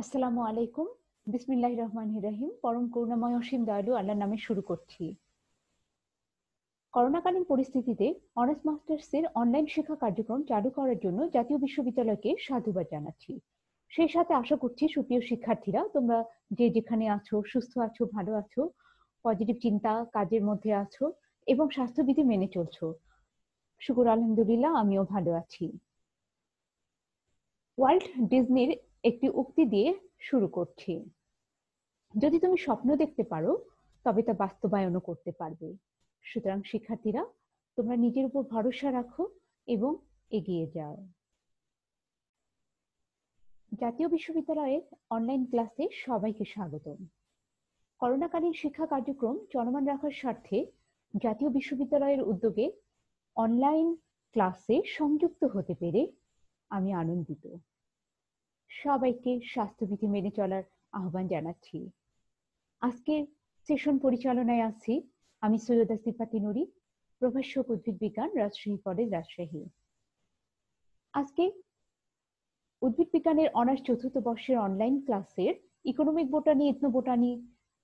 আসসালামু আলাইকুম। বিসমিল্লাহির রহমানির রহিম। পরম করুণাময় অসীম দয়ালু আল্লাহর নামে শুরু করছি। করোনাকালীন পরিস্থিতিতে অনার্স মাস্টার্সের অনলাইন শিক্ষা কার্যক্রম চালু করার জন্য জাতীয় বিশ্ববিদ্যালয়কে সাধুবাদ জানাচ্ছি। সেই সাথে আশা করছি সুপ্রিয় শিক্ষার্থীরা তোমরা যে যেখানে আছো, সুস্থ আছো, ভালো আছো, পজিটিভ চিন্তা, কাজের মধ্যে আছো এবং স্বাস্থ্যবিধি মেনে চলছো। শুকুর আলহামদুলিল্লাহ আমিও ভালো আছি। ওয়াল্ট ডিজনির একটি উক্তি দিয়ে শুরু করছি। যদি তুমি স্বপ্ন দেখতে পারো তবে তা বাস্তবায়নও করতে পারবে। সুতরাং শিক্ষার্থীরা তোমরা নিজের উপর ভরসা রাখো এবং এগিয়ে যাও। জাতীয় বিশ্ববিদ্যালয়ের অনলাইন ক্লাসে সবাইকে স্বাগতম। করোনাকালীন শিক্ষা কার্যক্রম চলমান রাখার স্বার্থে জাতীয় বিশ্ববিদ্যালয়ের উদ্যোগে অনলাইন ক্লাসে সংযুক্ত হতে পেরে আমি আনন্দিত। সবাইকে স্বাস্থ্যবিধি মেনে চলার আহ্বান জানাচ্ছি। আজকের সেশন পরিচালনায় আছি আমি সৈয়দা সিফাতি নুরি, প্রভাষক উদ্ভিদ বিজ্ঞান, রাজশাহী কলেজ, রাজশাহী। আজকে উদ্ভিদ বিজ্ঞানের অনার্স চতুর্থ বর্ষের অনলাইন ক্লাসের ইকোনমিক বোটানি, এথনো বোটানি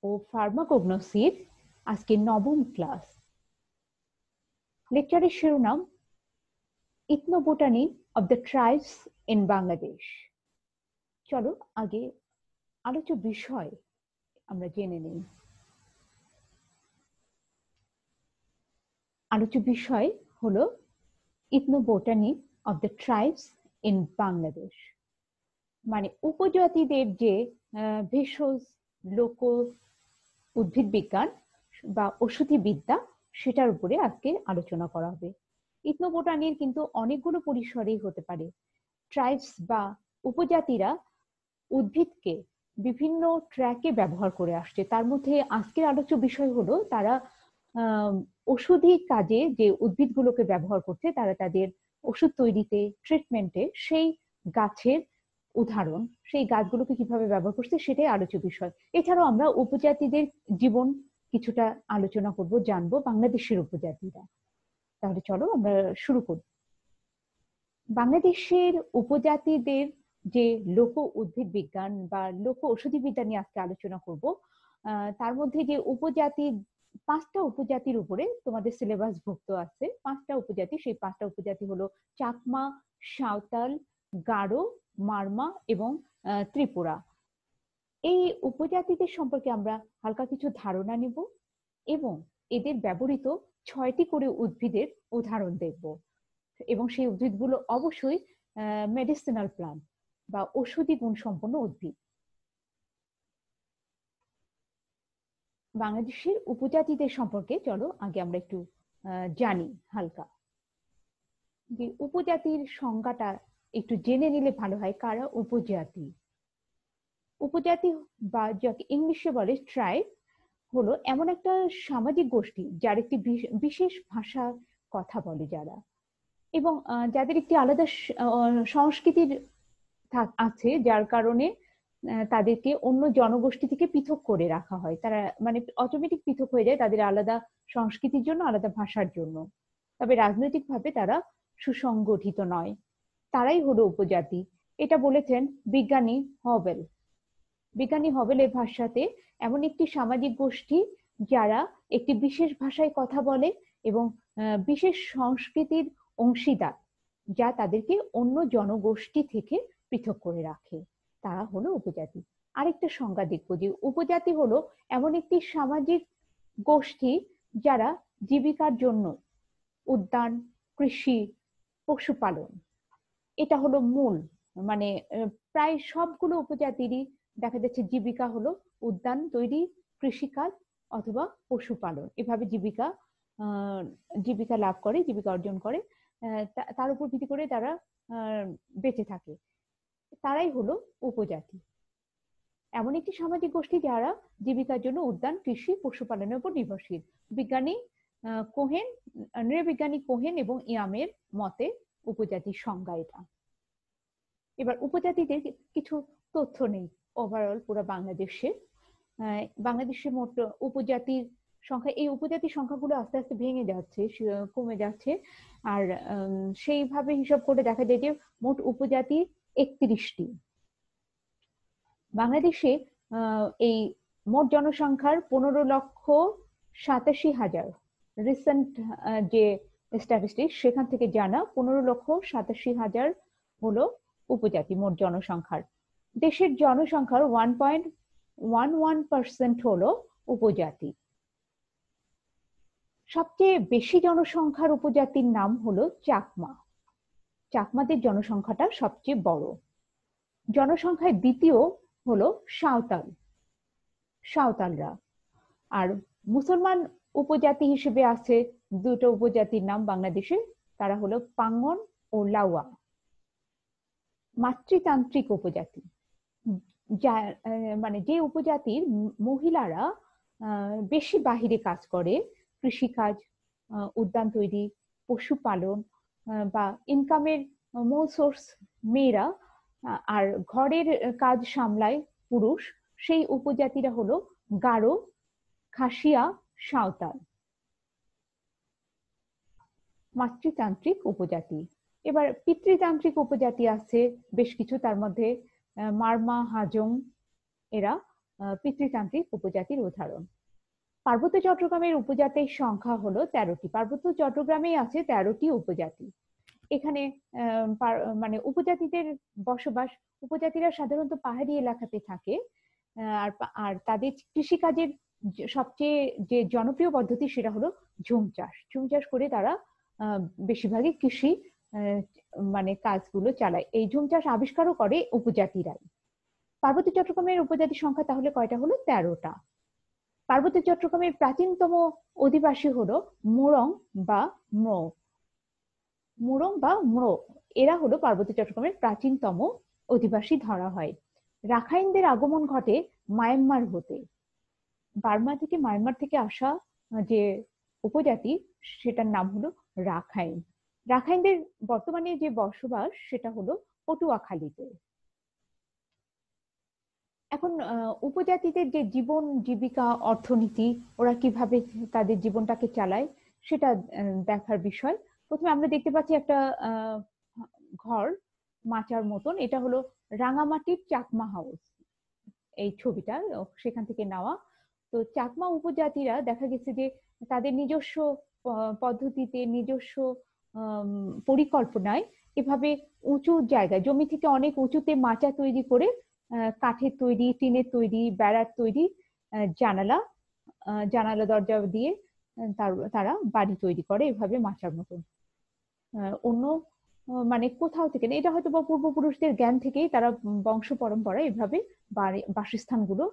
ও ফার্মাকোগনোসির আজকে নবম ক্লাস। লেকচারের শিরোনাম ethno botany of the tribes in Bangladesh. চলো আগে আলোচ্য বিষয় আমরা জেনে নিই। আলোচ্য বিষয় হলো ethnobotany of the tribes in Bangladesh, মানে উপজাতিদের যে ভেষজ লোক উদ্ভিদ বিজ্ঞান বা ওষুধি বিদ্যা সেটার উপরে আজকে আলোচনা করা হবে। ইথনোবোটানির কিন্তু অনেকগুলো পরিসরেই হতে পারে। ট্রাইবস বা উপজাতিরা উদ্ভিদকে বিভিন্ন ট্র্যাকে ব্যবহার করে আসছে। তার মধ্যে আজকের আলোচ্য বিষয় হলো তারা ওষুধি কাজে যে উদ্ভিদগুলোকে ব্যবহার করছে, তারা তাদের ওষুধ তৈরিতে, ট্রিটমেন্টে সেই গাছের উদাহরণ, সেই গাছগুলোকে কিভাবে ব্যবহার করছে সেটাই আলোচ্য বিষয়। এছাড়াও আমরা উপজাতিদের জীবন কিছুটা আলোচনা করব, জানবো বাংলাদেশের উপজাতিরা। তাহলে চলো আমরা শুরু করি। বাংলাদেশের উপজাতিদের যে লোক উদ্ভিদ বিজ্ঞান বা লোক ঔষধি বিদ্যা নিয়ে আজকে আলোচনা করব। তার মধ্যে যে উপজাতি, 5টা উপজাতির উপরে তোমাদের সিলেবাস ভুক্ত আছে। 5টা উপজাতি, সেই 5টা উপজাতি হলো চাকমা, সাঁওতাল, গারো, মারমা এবং ত্রিপুরা। এই উপজাতিদের সম্পর্কে আমরা হালকা কিছু ধারণা নিব এবং এদের ব্যবহৃত 6টি করে উদ্ভিদের উদাহরণ দেখব। এবং সেই উদ্ভিদগুলো অবশ্যই মেডিসিনাল প্লান্ট বা ঔষধি গুণ সম্পন্ন উদ্ভিদ। বাংলাদেশের উপজাতিদের সম্পর্কে চলো আগে আমরা একটু জানি হালকা। যে উপজাতির সংজ্ঞাটা একটু জেনে নিলে ভালো হয়। কারা উপজাতি? উপজাতি বা যাকে ইংলিশে বলে ট্রাইব হলো এমন একটা সামাজিক গোষ্ঠী যার একটি বিশেষ ভাষা কথা বলে যারা, এবং যাদের একটি আলাদা সংস্কৃতির আছে, যার কারণে তাদেরকে অন্য জনগোষ্ঠী থেকে পৃথক করে রাখা হয়। তারা মানে অটোমেটিক পৃথক হয়ে যায় তাদের আলাদা সংস্কৃতির জন্য, আলাদা ভাষার জন্য। তবে রাজনৈতিকভাবে তারা সুসংগঠিত নয়। তারাই হলো উপজাতি। এটা বলেছেন বিজ্ঞানী হবেল। বিজ্ঞানী হবেলের ভাষাতে এমন একটি সামাজিক গোষ্ঠী যারা একটি বিশেষ ভাষায় কথা বলে এবং বিশেষ সংস্কৃতির অংশীদার, যা তাদেরকে অন্য জনগোষ্ঠী থেকে পৃথক করে রাখে, তারা হলো উপজাতি। আরেকটা সংজ্ঞা দেখবো যে উপজাতি হলো এমন একটি সামাজিক গোষ্ঠী যারা জীবিকার জন্য উদ্যান, কৃষি, পশুপালন, এটা হলো মূল। মানে প্রায় সবগুলো উপজাতিরই দেখা যাচ্ছে জীবিকা হলো উদ্যান তৈরি, কৃষিকাজ অথবা পশুপালন। এভাবে জীবিকা লাভ করে, জীবিকা অর্জন করে, তার উপর ভিত্তি করে তারা বেঁচে থাকে। তারাই হলো উপজাতি। এমন একটি সামাজিক গোষ্ঠী যারা জীবিকার জন্য উদ্যান, কৃষি, পশুপালনের উপর নির্ভরশীল। বিজ্ঞানী কোহেন, নৃবিজ্ঞানী কোহেন এবং ইয়ামের মতে উপজাতির সংজ্ঞা এটা। এবার উপজাতিদের কিছু তথ্য নেই ওভারঅল পুরো বাংলাদেশে। বাংলাদেশে মোট উপজাতির সংখ্যা, এই উপজাতির সংখ্যাগুলো আস্তে আস্তে ভেঙে যাচ্ছে, কমে যাচ্ছে। আর সেইভাবে হিসাব করে দেখা যায় যে মোট উপজাতি 31টি। বাংলাদেশে এই মোট জনসংখ্যার 15,87,000 রিসেন্ট যে স্ট্যাটিস্টিক্স সেখান থেকে জানা 15,87,000 হলো উপজাতি মোট জনসংখ্যার। দেশের জনসংখ্যার 1.11% হলো উপজাতি। সবচেয়ে বেশি জনসংখ্যার উপজাতির নাম হলো চাকমা। চাকমাদের জনসংখ্যাটা সবচেয়ে বড়। জনসংখ্যায় দ্বিতীয় হলো সাঁওতালরা। আর মুসলমান উপজাতি হিসেবে আছে দুটো উপজাতির নাম বাংলাদেশে, তারা হলো পাঙ্গন ও লাউয়া। মাতৃতান্ত্রিক উপজাতি, মানে যে উপজাতির মহিলারা বেশি বাহিরে কাজ করে, কৃষিকাজ, উদ্যান তৈরি, পশুপালন বা ইনকামের মূল সোর্স মেয়েরা, আর ঘরের কাজ সামলায় পুরুষ, সেই উপজাতিরা হলো গারো, খাসিয়া, সাঁওতাল। মাতৃতান্ত্রিক উপজাতি। এবার পিতৃতান্ত্রিক উপজাতি আছে বেশ কিছু, তার মধ্যে মারমা, হাজং এরা পিতৃতান্ত্রিক উপজাতির উদাহরণ। পার্বত্য চট্টগ্রামের উপজাতির সংখ্যা হলো 13টি। পার্বত্য চট্টগ্রামেই আছে 13টি উপজাতি। এখানে মানে উপজাতিদের বসবাস, উপজাতিরা সাধারণত পাহাড়ি এলাকাতে থাকে, আর তাদের কৃষিকাজের সবচেয়ে যে জনপ্রিয় পদ্ধতি সেটা হলো ঝুম চাষ। ঝুম চাষ করে তারা বেশিরভাগই কৃষি মানে কাজগুলো চালায়। এই ঝুম চাষ আবিষ্কারও করে উপজাতিরাই। পার্বত্য চট্টগ্রামের উপজাতি সংখ্যা তাহলে কয়টা হলো? 13টা। পার্বত্য চট্টগ্রামের প্রাচীনতম অধিবাসী হলো মোরং বা ম্রো। এরা হলো পার্বত্য চট্টগ্রামের প্রাচীনতম অধিবাসী ধরা হয়। রাখাইনদের আগমন ঘটে মায়ানমার হতে। বার্মা থেকে, মায়ানমার থেকে আসা যে উপজাতি সেটার নাম হলো রাখাইন। রাখাইনদের বর্তমানে যে বসবাস সেটা হলো পটুয়াখালীতে। এখন উপজাতিদের যে জীবন জীবিকা, অর্থনীতি, ওরা কিভাবে তাদের জীবনটাকে চালায় সেটা দেখার বিষয়। প্রথমে আমরা দেখতে পাচ্ছি একটা ঘর মাচার মতন, এটা হলো রাঙামাটির চাকমা হাউস। এই ছবিটা সেখান থেকে নেওয়া। তো চাকমা উপজাতিরা দেখা গেছে যে তাদের নিজস্ব পদ্ধতিতে, নিজস্ব পরিকল্পনায় এভাবে উঁচু জায়গায়, জমি থেকে অনেক উঁচুতে মাচা তৈরি করে কাঠের তৈরি, টিনের তৈরি, বেড়ার তৈরি জানালা দরজা দিয়ে তারা বাড়ি তৈরি করে এভাবে মাচার মতন। অন্য মানে কোথাও থেকে, এটা হয়তো বা পূর্বপুরুষদের জ্ঞান থেকেই তারা বংশ পরম্পরা এভাবে বাসস্থানগুলো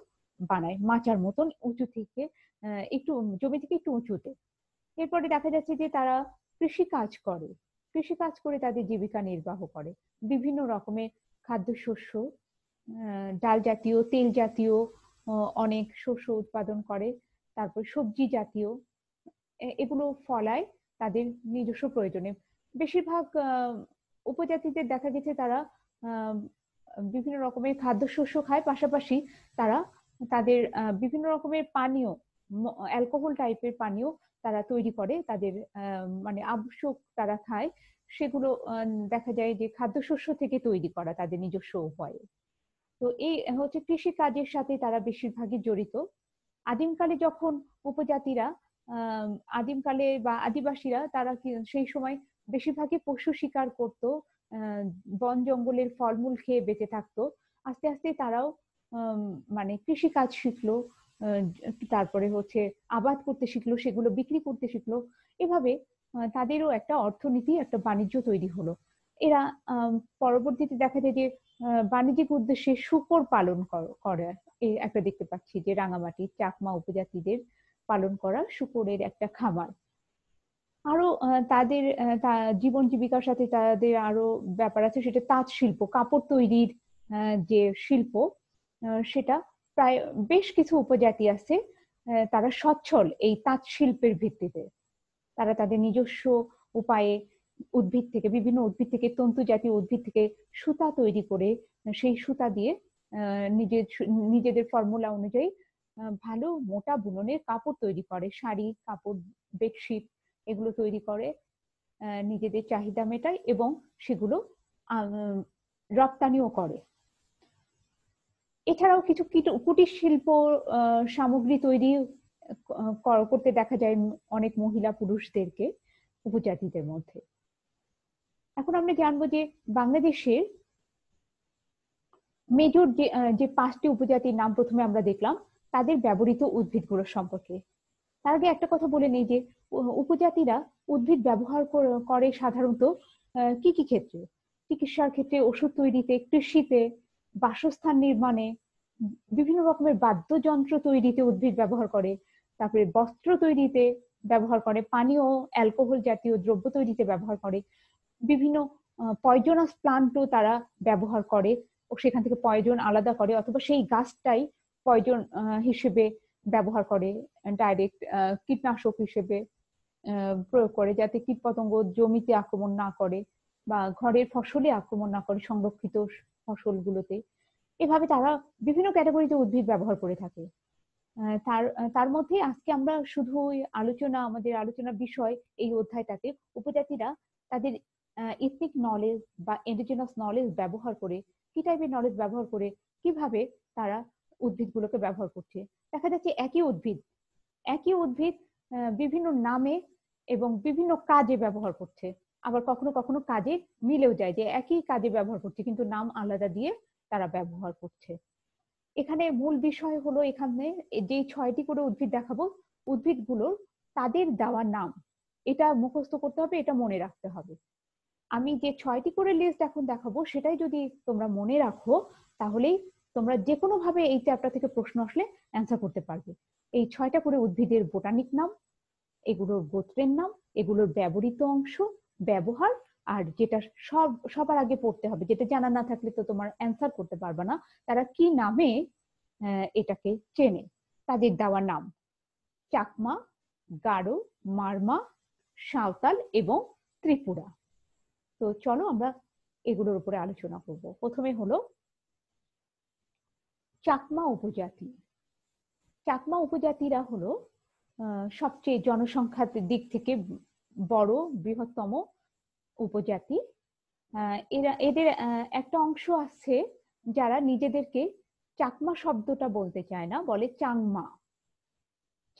বানায় মাচার মতন উঁচু থেকে, একটু জমি থেকে একটু উঁচুতে। এরপরে দেখা যাচ্ছে যে তারা কৃষিকাজ করে তাদের জীবিকা নির্বাহ করে। বিভিন্ন রকমের খাদ্যশস্য, ডাল জাতীয়, তেল জাতীয় অনেক শস্য উৎপাদন করে, তারপর সবজি জাতীয় এগুলো ফলায় তাদের নিজস্ব প্রয়োজনে। বেশিরভাগ উপজাতিদের দেখা গেছে তারা বিভিন্ন রকমের খাদ্যশস্য খায়, পাশাপাশি তারা তাদের বিভিন্ন রকমের পানীয়, অ্যালকোহল টাইপের পানীয় তারা তৈরি করে, তাদের মানে আবশ্যক তারা খায়, সেগুলো দেখা যায় যে খাদ্যশস্য থেকে তৈরি করা তাদের নিজস্ব উপায়ে। তো এই হচ্ছে কৃষি কাজের সাথে তারা বেশিরভাগই জড়িত। আদিমকালে যখন উপজাতিরা আদিমকালে বা আদিবাসীরা তারা সেই সময় বেশিরভাগই পশু শিকার করত, বন জঙ্গলের ফলমূল খেয়ে বেঁচে থাকতো। আস্তে আস্তে তারাও মানে কৃষি কাজ শিখলো, তারপরে হচ্ছে আবাদ করতে শিখলো, সেগুলো বিক্রি করতে শিখলো। এভাবে তাদেরও একটা অর্থনীতি, একটা বাণিজ্য তৈরি হলো। এরা পরবর্তীতে দেখা যায় যে বাণিজ্যিক উদ্দেশ্যে শূকর পালন করে। এই একটা দেখতে পাচ্ছি যে রাঙামাটির চাকমা উপজাতিদের পালন করা শূকরের একটা খামার। আরো তাদের জীবন জীবিকার সাথে তাদের আরো ব্যাপার আছে, সেটা তাঁত শিল্প, কাপড় তৈরির যে শিল্প, সেটা প্রায় বেশ কিছু উপজাতি আছে তারা সচ্ছল এই তাঁত শিল্পের ভিত্তিতে। তারা তাদের নিজস্ব উপায়ে উদ্ভিদ থেকে, বিভিন্ন উদ্ভিদ থেকে, তন্তু জাতীয় উদ্ভিদ থেকে সুতা তৈরি করে সেই সুতা দিয়ে নিজেদের ফর্মুলা অনুযায়ী ভালো মোটা বুননের কাপড় তৈরি করে, শাড়ি, কাপড়, বেডশিট এগুলো তৈরি করে, নিজেদের চাহিদা মেটায় এবং সেগুলো রপ্তানিও করে। এছাড়াও কিছু কুটির শিল্প সামগ্রী তৈরি করতে দেখা যায় অনেক মহিলা পুরুষদেরকে উপজাতিদের মধ্যে। এখন আমরা জানবো যে বাংলাদেশের মেজর যে 5টি উপজাতির নাম প্রথমে আমরা দেখলাম, তাদের ব্যবহৃত উদ্ভিদগুলো সম্পর্কে। তার আগে একটা কথা বলে নেই যে উপজাতিরা উদ্ভিদ ব্যবহার করে সাধারণত কি কি ক্ষেত্রে? চিকিৎসার ক্ষেত্রে, ওষুধ তৈরিতে, কৃষিতে, বাসস্থান নির্মাণে, বিভিন্ন রকমের বাদ্যযন্ত্র তৈরিতে উদ্ভিদ ব্যবহার করে, তারপরে বস্ত্র তৈরিতে ব্যবহার করে, পানীয় অ্যালকোহল জাতীয় দ্রব্য তৈরিতে ব্যবহার করে, বিভিন্ন পয়জনাস প্লান্টও তারা ব্যবহার করে ও সেখান থেকে পয়জন আলাদা করে, অথবা সেই গাছটাই পয়জন হিসেবে ব্যবহার করে, ডাইরেক্ট কীটনাশক হিসেবে প্রয়োগ করে, যাতে কীটপতঙ্গ জমিতে আক্রমণ না করে বা ঘরের ফসলে আক্রমণ না করে, সংরক্ষিত ফসলগুলোতে। এভাবে তারা বিভিন্ন ক্যাটাগরিতে উদ্ভিদ ব্যবহার করে থাকে। তার মধ্যে আজকে আমরা শুধু আমাদের আলোচনার বিষয় এই অধ্যায়টাতে উপজাতিরা তাদের ইথনিক নলেজ বা ইন্ডিজিনাস নলেজ ব্যবহার করে, কি টাইপের নলেজ ব্যবহার করে কিভাবে তারা উদ্ভিদগুলোকে ব্যবহার করছে। দেখা যাচ্ছে একই উদ্ভিদ বিভিন্ন নামে এবং বিভিন্ন কাজে ব্যবহার করছে, আবার কখনো কখনো কাজে মিলেও যায় যে একই কাজে ব্যবহার করছে কিন্তু নাম আলাদা দিয়ে তারা ব্যবহার করছে। এখানে মূল বিষয় হলো, এখানে যে 6টি করে উদ্ভিদ দেখাবো, উদ্ভিদগুলোর তাদের দেওয়া নাম, এটা মুখস্থ করতে হবে, এটা মনে রাখতে হবে। আমি যে 6টি করে লিস্ট এখন দেখাবো সেটাই যদি তোমরা মনে রাখো, তাহলেই তোমরা যে কোনো ভাবে এই চ্যাপ্টার থেকে প্রশ্ন আসলে অ্যান্সার করতে পারবে। এই 6টা করে উদ্ভিদের বোটানিক নাম, এগুলোর গোত্রের নাম, এগুলোর ব্যবহৃত অংশ, ব্যবহার, আর যেটা সবার আগে পড়তে হবে, যেটা জানা না থাকলে তো তোমার অ্যান্সার করতে পারবে না, তারা কি নামে এটাকে চেনে, তাদের দেওয়া নাম। চাকমা, গারো, মারমা, সাঁওতাল এবং ত্রিপুরা। তো চলো আমরা এগুলোর উপরে আলোচনা করব। প্রথমে হলো চাকমা উপজাতি। চাকমা উপজাতিরা হলো সবচেয়ে জনসংখ্যার দিক থেকে বড়, বৃহত্তম উপজাতি। এদের একটা অংশ আছে যারা নিজেদেরকে চাকমা শব্দটা বলতে চায় না, বলে চাংমা।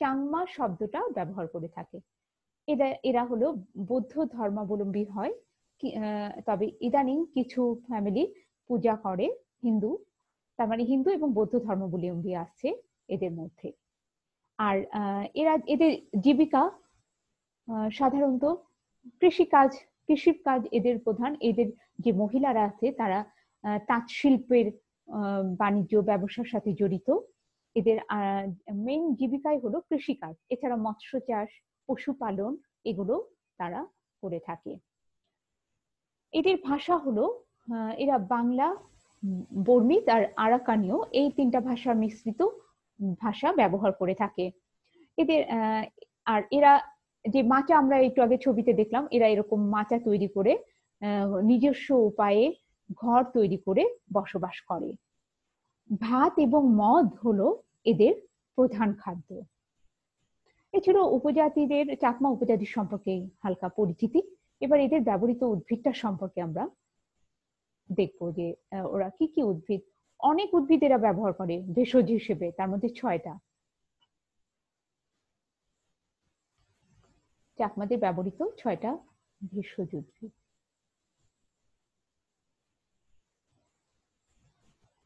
চাংমা শব্দটা ব্যবহার করে থাকে। এরা হলো বৌদ্ধ ধর্মাবলম্বী হয়, তবে ইদানিং কিছু ফ্যামিলি পূজা করে হিন্দু, তার মানে হিন্দু এবং বৌদ্ধ ধর্মাবলম্বী আছে এদের মধ্যে। আর এদের জীবিকা সাধারণত কৃষির কাজ এদের প্রধান। এদের যে মহিলারা আছে তারা তাঁত শিল্পের বাণিজ্য ব্যবসার সাথে জড়িত। এদের মেইন জীবিকাই হলো কৃষিকাজ, এছাড়া মৎস্য চাষ, পশুপালন, এগুলো তারা করে থাকে। এদের ভাষা হলো, এরা বাংলা, বর্মিত আর আরাকানীয়, এই 3টা ভাষার মিশ্রিত ভাষা ব্যবহার করে থাকে। এদের আর এরা যে মাচা, আমরা একটু আগে ছবিতে দেখলাম, এরা এরকম মাচা তৈরি করে নিজস্ব উপায়ে ঘর তৈরি করে বসবাস করে। ভাত এবং মদ হলো এদের প্রধান খাদ্য। এছাড়া চাকমা উপজাতির সম্পর্কে হালকা পরিচিতি। এবার এদের ব্যবহৃত উদ্ভিদটা সম্পর্কে আমরা দেখবো যে ওরা কি কি উদ্ভিদ, অনেক উদ্ভিদ এরা ব্যবহার করে ভেষজ হিসেবে, তার মধ্যে 6টা চাকমাদের ব্যবহৃত 6টা ভেষজ উদ্ভিদ।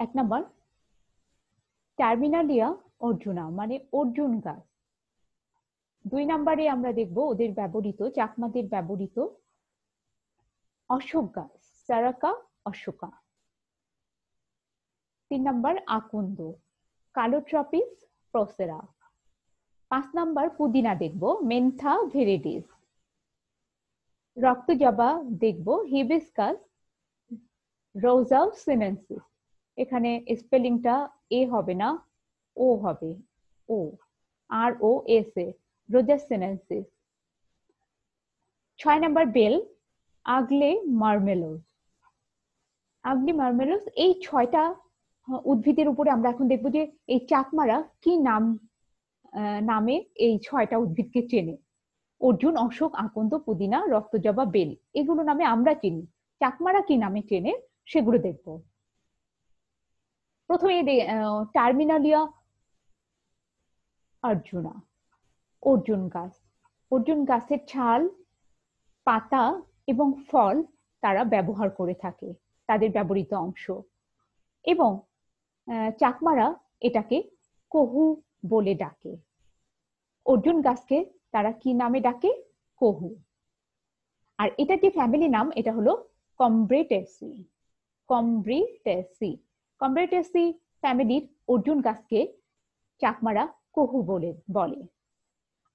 1 নম্বর টার্মিনালিয়া অর্জুনা, মানে অর্জুন গাছ। 2 নম্বরে আমরা দেখবো ওদের ব্যবহৃত, চাকমাদের ব্যবহৃত অশোক গাছ, সারাকা অশোকা। 3 নম্বর আকন্দ, কালোট্রপিস প্রসেরা। 5 নম্বর পুদিনা দেখবো, মেন্থা ভেরিডিস। রক্তজবা দেখবো, হিবিস্কাস রোজা সিনেন্সিস। এখানে স্পেলিংটা এ হবে না, ও হবে, ও, ROS, রোজা সিনেন্সিস। 6 নম্বর বেল, আগলে মার্মেলোস। এই 6টা উদ্ভিদের উপরে আমরা এখন দেখবো যে এই চাকমারা কি নামে এই 6টা উদ্ভিদকে চেনে। অর্জুন, অশোক, আকন্দ, পুদিনা, রক্তজবা, বেল, এগুলো নামে আমরা চিনি। চাকমারা কি নামে চেনে সেগুলো দেখবো। প্রথমে টার্মিনালিয়া অর্জুনা, অর্জুন গাছ। অর্জুন গাছের ছাল, পাতা এবং ফল তারা ব্যবহার করে থাকে, তাদের ব্যবহৃত অংশ। এবং চাকমারা এটাকে কহু বলে ডাকে। অর্জুন গাছকে তারা কি নামে ডাকে? কহু। আর এটা যে ফ্যামিলি নাম, এটা হলো কমব্রেটেসি। কমব্রেটেসি, কমব্রেটেসি ফ্যামিলির অর্জুন গাছকে চাকমারা কহু বলে।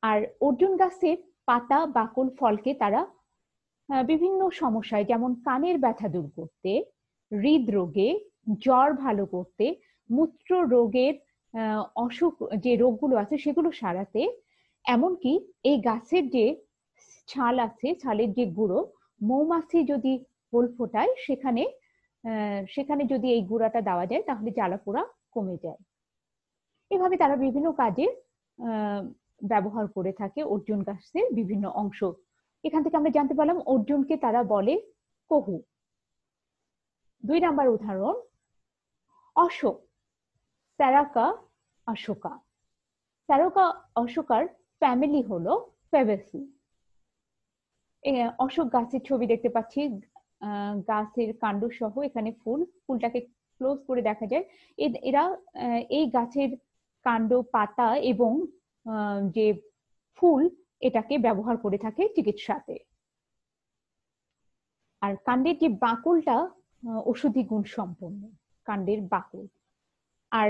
আর অর্জুন গাছের পাতা, বাকল, ফলকে তারা বিভিন্ন সমস্যায়, যেমন কানের ব্যথা দূর করতে, হৃদরোগে, জ্বর ভালো করতে, মূত্র রোগের অসুখ যে রোগগুলো আছে সেগুলো সারাতে, এমনকি এই গাছের যে ছাল আছে, ছালের যে গুঁড়ো, মৌমাছি যদি হোল ফোটায় সেখানে যদি এই গুঁড়াটা দেওয়া যায় তাহলে জ্বালাপোড়া কমে যায়। এভাবে তারা বিভিন্ন কাজে ব্যবহার করে থাকে অর্জুন গাছের বিভিন্ন অংশ। এখান থেকে আমরা জানতে পারলাম অর্জুনকে তারা বলে কহু। 2 নাম্বার উদাহরণ, অশোক, স্যারাকা অশোকা। স্যারাকা অশোকার ফ্যামিলি হলো ফেবেসি। অশোক গাছের ছবি দেখতে পাচ্ছি, গাছের কাণ্ড সহ এখানে ফুলটাকে ক্লোজ করে দেখা যায়। এরা এই গাছের কাণ্ড, পাতা এবং যে ফুল এটাকে ব্যবহার করে থাকে চিকিৎসাতে। আর কাণ্ডের যে বাকলটা ঔষধি গুণ সম্পন্ন, কাণ্ডের বাকল। আর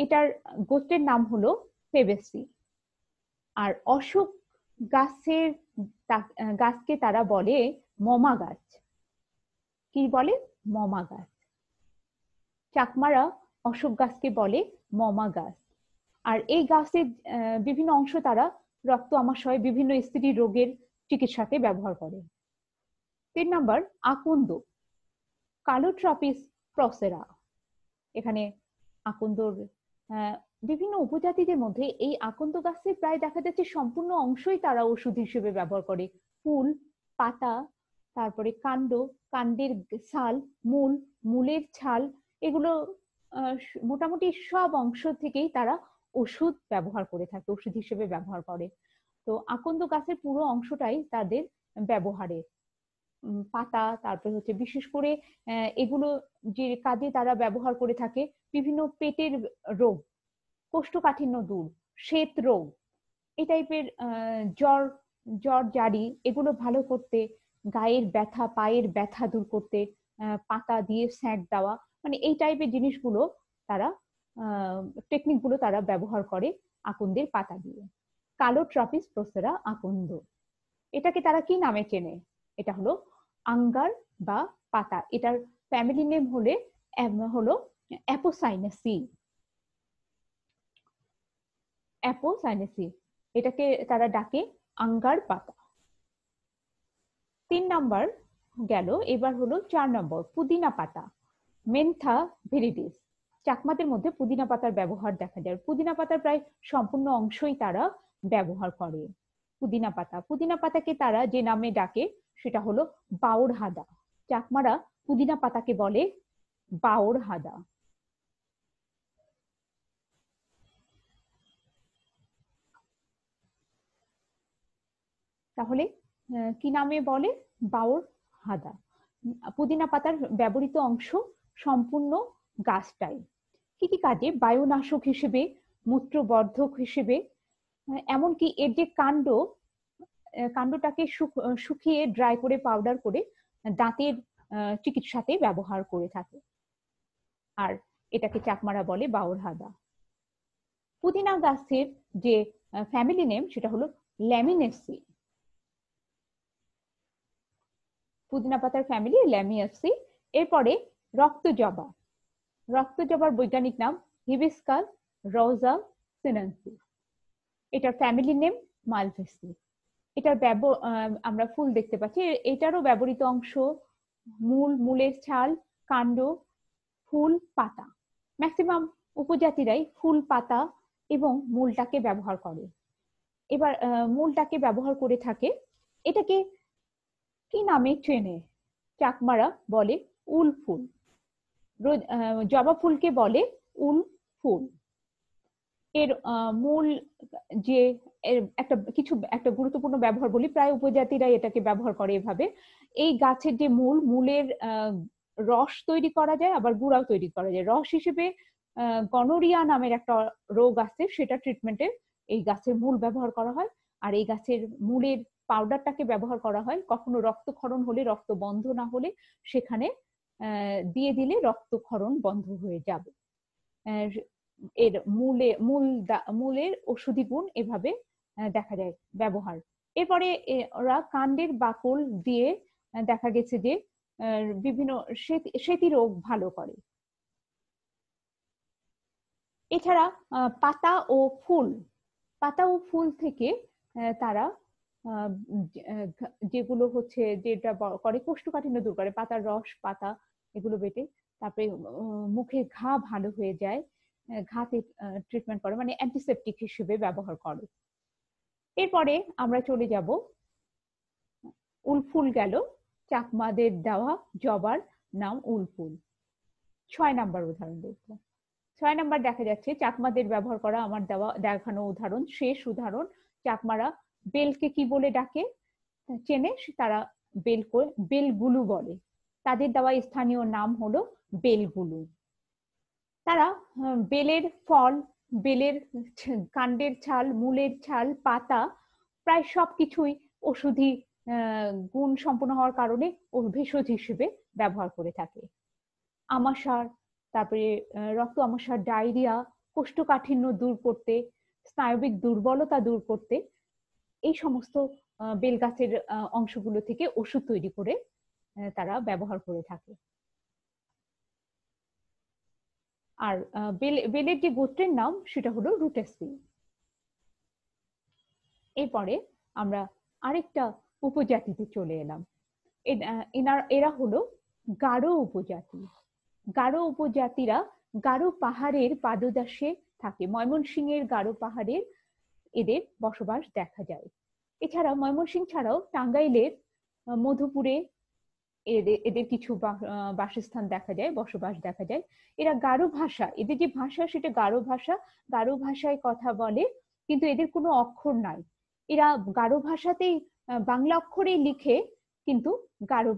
এটার গোত্রের নাম হলো ফেবেসি। আর অশোক গাছকে তারা বলে মমা গাছ। কি বলে? মমা গাছ। চাকমারা অশোক গাছকে বলে মমা গাছ। আর এই গাছের বিভিন্ন অংশ তারা রক্ত আমাশয়, বিভিন্ন স্ত্রী রোগের চিকিৎসাতে ব্যবহার করে। 3 নাম্বার, আকন্দ, কালোট্রপিস প্রসেরা। এখানে আকন্দর বিভিন্ন উপজাতিদের মধ্যে এই আকন্দ গাছের প্রায় দেখা যাচ্ছে সম্পূর্ণ অংশই তারা ওষুধ হিসেবে ব্যবহার করে। ফুল, পাতা, তারপরে কাণ্ড, কাণ্ডের ছাল, মূলের ছাল, এগুলো মোটামুটি সব অংশ থেকেই তারা ওষুধ ব্যবহার করে থাকে, ওষুধ হিসেবে ব্যবহার করে। তো আকন্দ গাছের পুরো অংশটাই তাদের ব্যবহারের। পাতা, তারপরে হচ্ছে বিশেষ করে এগুলো যে কাজে তারা ব্যবহার করে থাকে, বিভিন্ন পেটের রোগ, কোষ্ঠকাঠিন্য দূর, শ্বেত রোগ, এই টাইপের জ্বর জারি, এগুলো ভালো করতে, গায়ের ব্যথা, পায়ের ব্যথা দূর করতে পাতা দিয়ে সেঁক দেওয়া, মানে এই টাইপের জিনিসগুলো তারা টেকনিকগুলো তারা ব্যবহার করে আকন্দের পাতা দিয়ে। কালোট্রপিস প্রসেরা আকন্দ, এটাকে তারা কি নামে চেনে? এটা হলো আঙ্গার বা পাতা। এটার ফ্যামিলি নেম হলো অ্যাপোসাইনেসি। অ্যাপোসাইনেসি, এটাকে তারা ডাকে আঙ্গার পাতা। 3 নাম্বার গেল, এবার হলো 4 নম্বর, পুদিনা পাতা, মেন্থা ভিরিডিস। চাকমাদের মধ্যে পুদিনা পাতার ব্যবহার দেখা যায়। পুদিনা পাতার প্রায় সম্পূর্ণ অংশই তারা ব্যবহার করে। পুদিনা পাতাকে তারা যে নামে ডাকে সেটা হলো বাউর হাদা। চাকমারা পুদিনা পাতাকে বলে বাউর হাদা। তাহলে কি নামে বলে? বাউর হাদা। পুদিনা পাতার ব্যবহৃত অংশ সম্পূর্ণ গাছটাই। কি কি কাজে? বায়ুনাশক হিসেবে, মূত্রবর্ধক হিসেবে, এমনকি এর যে কাণ্ডটাকে শুকিয়ে ড্রাই করে পাউডার করে দাঁতের চিকিৎসাতে ব্যবহার করে থাকে। আর এটাকে চাকমারা বলে বাউর হাদা। পুদিনা গাছের যে ফ্যামিলি নেম সেটা হলো ল্যামিনেসি। পুদিনা পাতার ফ্যামিলি ল্যামিনেসি। এরপরে রক্তজবা। রক্তজবার বৈজ্ঞানিক নাম হিবিস্কাস রোজা সিনেন্সিস। এটার ফ্যামিলি নেম মালভেসি। এটার আমরা ফুল দেখতে পাচ্ছি। এটারও ব্যবহৃত অংশ মূলের ছাল, কাণ্ড, ফুল, পাতা। ম্যাক্সিমাম উপজাতিরাই ফুল, পাতা এবং মূলটাকে ব্যবহার করে। এবার মূলটাকে ব্যবহার করে থাকে। এটাকে কি নামে চেনে? চাকমারা বলে উল ফুল। জবা ফুলকে বলে উল ফুল। এর মূল যে একটা গুরুত্বপূর্ণ ব্যবহার বলি, প্রায় উপজাতিরা এটাকে ব্যবহার করে এভাবে। এই গাছের যে মূলের রস তৈরি করা যায়, আবার গুঁড়াও তৈরি করা যায়। রস হিসেবে গনোরিয়া নামের একটা রোগ আছে, সেটা ট্রিটমেন্টে এই গাছের মূল ব্যবহার করা হয়। আর এই গাছের মূলের পাউডারটাকে ব্যবহার করা হয় কখনো রক্তক্ষরণ হলে, রক্ত বন্ধ না হলে সেখানে দিয়ে দিলে রক্তক্ষরণ বন্ধ হয়ে যাবে। এর মূলের ঔষধি গুণ এভাবে দেখা যায় ব্যবহার। এরপরে ওরা কাণ্ডের বাকল দিয়ে দেখা গেছে যে বিভিন্ন সেতি রোগ ভালো করে। এছাড়া পাতা ও ফুল থেকে তারা যেগুলো হচ্ছে যেটা করে কোষ্ঠকাঠিন্য দূর করে, পাতার রস, পাতা এগুলো বেটে তারপরে মুখে ঘা ভালো হয়ে যায়, ঘাতে ট্রিটমেন্ট করে, মানে অ্যান্টিসেপটিক হিসেবে ব্যবহার করে। এরপরে আমরা চলে যাব, উলফুল গেল, চাকমাদের দেওয়া জবার নাম উলফুল। 6 নাম্বার উদাহরণ দেখবো। 6 নাম্বার দেখা যাচ্ছে চাকমাদের ব্যবহার করা আমার দেখানো উদাহরণ, শেষ উদাহরণ। চাকমারা বেলকে কি বলে ডাকে চেনে, তারা বেলগুলু বলে। তাদের দেওয়া স্থানীয় নাম হলো বেলগুলু। তারা বেলের ফল, বেলের কাণ্ডের ছাল, মূলের ছাল, পাতা প্রায় সবকিছুই ঔষধি গুণ সম্পন্ন হওয়ার কারণে ভেষজ হিসেবে ব্যবহার করে থাকে। আমাশার, তারপরে রক্ত আমাশার, ডায়রিয়া, কোষ্ঠকাঠিন্য দূর করতে, স্নায়বিক দুর্বলতা দূর করতে এই সমস্ত বেল গাছের অংশগুলো থেকে ওষুধ তৈরি করে তারা ব্যবহার করে থাকে। আর বেলের যে গোত্রের নাম সেটা হলো রুটেসি। এরপরে আমরা আরেকটা উপজাতিতে চলে এলাম। এরা হলো গারো উপজাতি। গারো উপজাতিরা গারো পাহাড়ের পাদদেশে থাকে। ময়মনসিংহের গারো পাহাড়ের এদের বসবাস দেখা যায়। এছাড়া ময়মনসিংহ ছাড়াও টাঙ্গাইলের মধুপুরে এদের কিছু বাসস্থান দেখা যায়, বসবাস দেখা যায়। এরা গারো ভাষা, এদের যে ভাষা সেটা গারো ভাষায় কথা বলে, কিন্তু এদের কোনো অক্ষর নাই। এরা গারো ভাষাতেই বাংলা অক্ষরেই লিখে, কিন্তু গারো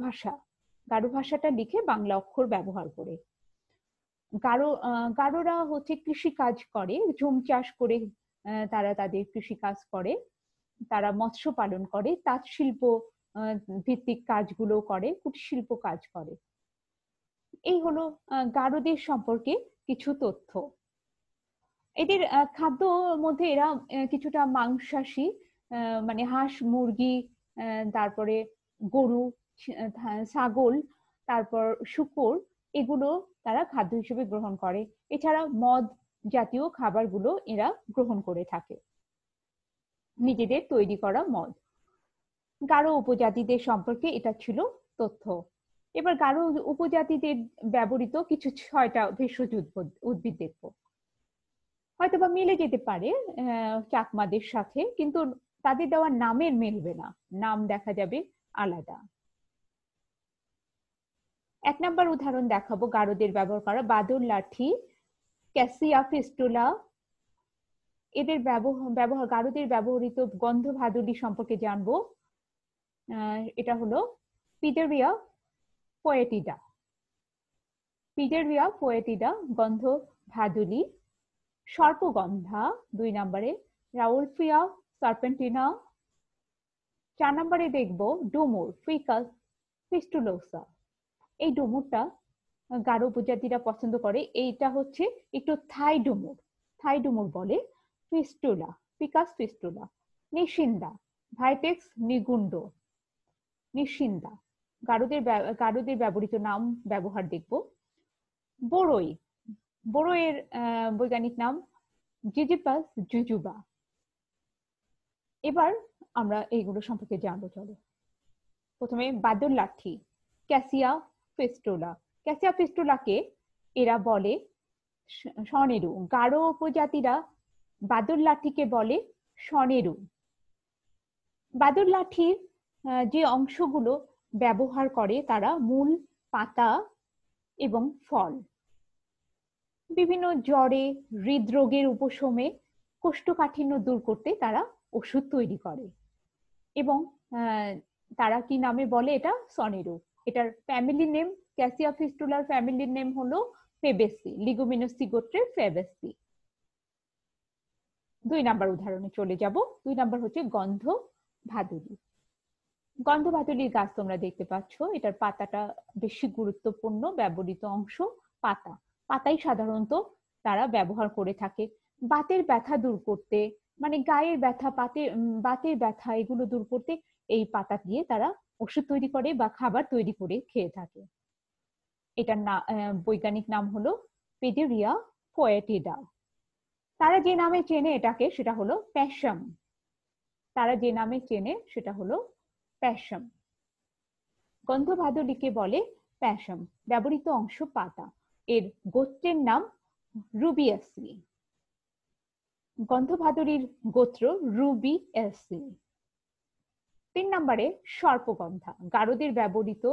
ভাষাটা লিখে বাংলা অক্ষর ব্যবহার করে। গারোরা হচ্ছে কৃষি কাজ করে, ঝুম চাষ করে তারা তাদের কৃষি কাজ করে, তারা মৎস্য পালন করে, তাঁত শিল্প ভিত্তিক কাজগুলো করে, কুটির শিল্প কাজ করে। এই হলো গারোদের সম্পর্কে কিছু তথ্য। এদের খাদ্য মধ্যে এরা কিছুটা মাংসাশী, মানে হাঁস, মুরগি, তারপরে গরু, ছাগল, তারপর শূকর, এগুলো তারা খাদ্য হিসেবে গ্রহণ করে। এছাড়া মদ জাতীয় খাবারগুলো এরা গ্রহণ করে থাকে, নিজেদের তৈরি করা মদ। গারো উপজাতিদের সম্পর্কে এটা ছিল তথ্য। এবার গারো উপজাতিদের ব্যবহৃত কিছু 6টা ভেষজ উদ্ভিদ দেখবো। হয়তোবা মিলে যেতে পারে চাকমাদের সাথে, কিন্তু তাদের দেওয়া নামের মিলবে না, নাম দেখা যাবে আলাদা। 1 নাম্বার উদাহরণ দেখাবো গারোদের ব্যবহার করা বাদুর লাঠি, ক্যাসিয়া ফিস্টুলা। এদের ব্যবহার গারোদের ব্যবহৃত গন্ধ ভাদুলি সম্পর্কে জানবো। এটা হলো পিডেরিয়া পোয়েটিডা গন্ধ ভাদুলি। সর্পগন্ধা 2 নম্বরে, রাউলফিয়া সার্পেন্টিনা। 4 নম্বরে দেখবো ডুমুর, ফিকাস ফিস্টুলোসা। এই ডুমুরটা গারো উপজাতিরা পছন্দ করে। এইটা হচ্ছে একটু থাই ডুমুর বলে। Fistula, ফিকাস fistula. নিশিন্দা, ভাইটেক্স নিগুন্ড, নিশিন্দা। গারোদের ব্যবহৃত নাম ব্যবহার দেখবো। বড়ইয়ের বৈজ্ঞানিক নাম জিজিপাস জুজুবা। এবার আমরা এইগুলো সম্পর্কে জানবো। চলো প্রথমে বাদুর লাঠি, ক্যাসিয়া ফিস্টুলাকে এরা বলে স্বনেরু। গারো উপজাতিরা বাদুর লাঠিকে বলে স্বনেরু। বাদুর লাঠির যে অংশগুলো ব্যবহার করে তারা মূল, পাতা এবং ফল। বিভিন্ন জ্বরে, হৃদরোগের উপশমে, কোষ্ঠকাঠিন্য দূর করতে তারা ওষুধ তৈরি করে। এবং তারা কি নামে বলে এটা? সনেরো। এটার ফ্যামিলি নেম, ক্যাসিয়া ফিস্টুলার ফ্যামিলির নেম হলো ফেবেসি, লিগুমিনোসি গোত্রের ফেবেসি। 2 নাম্বার উদাহরণে চলে যাব। 2 নাম্বার হচ্ছে গন্ধ ভাদুরী। গন্ধ ভাদুরীর গাছ তোমরা দেখতে পাচ্ছ, এটার পাতাটা বেশি গুরুত্বপূর্ণ ব্যবহৃত অংশ পাতা। পাতাই সাধারণত তারা ব্যবহার করে থাকে বাতের ব্যথা দূর করতে, মানে গায়ের ব্যথা, বাতের ব্যথা এগুলো দূর করতে এই পাতা দিয়ে তারা ওষুধ তৈরি করে বা খাবার তৈরি করে খেয়ে থাকে। এটার বৈজ্ঞানিক নাম হলো পেডেরিয়া ফোয়েটিডা। তারা যে নামে চেনে এটাকে সেটা হলো প্যাশম। তারা যে নামে চেনে সেটা হলো প্যাশম। গন্ধ ভাদুরীকে বলে প্যাশম। ব্যবহৃত অংশ পাতা। এর গোত্রের নাম রুবিয়াসি। গন্ধ ভাদুরীর গোত্র রুবিয়াসি। 3 নম্বরে সর্পগন্ধা। গারোদের ব্যবহৃত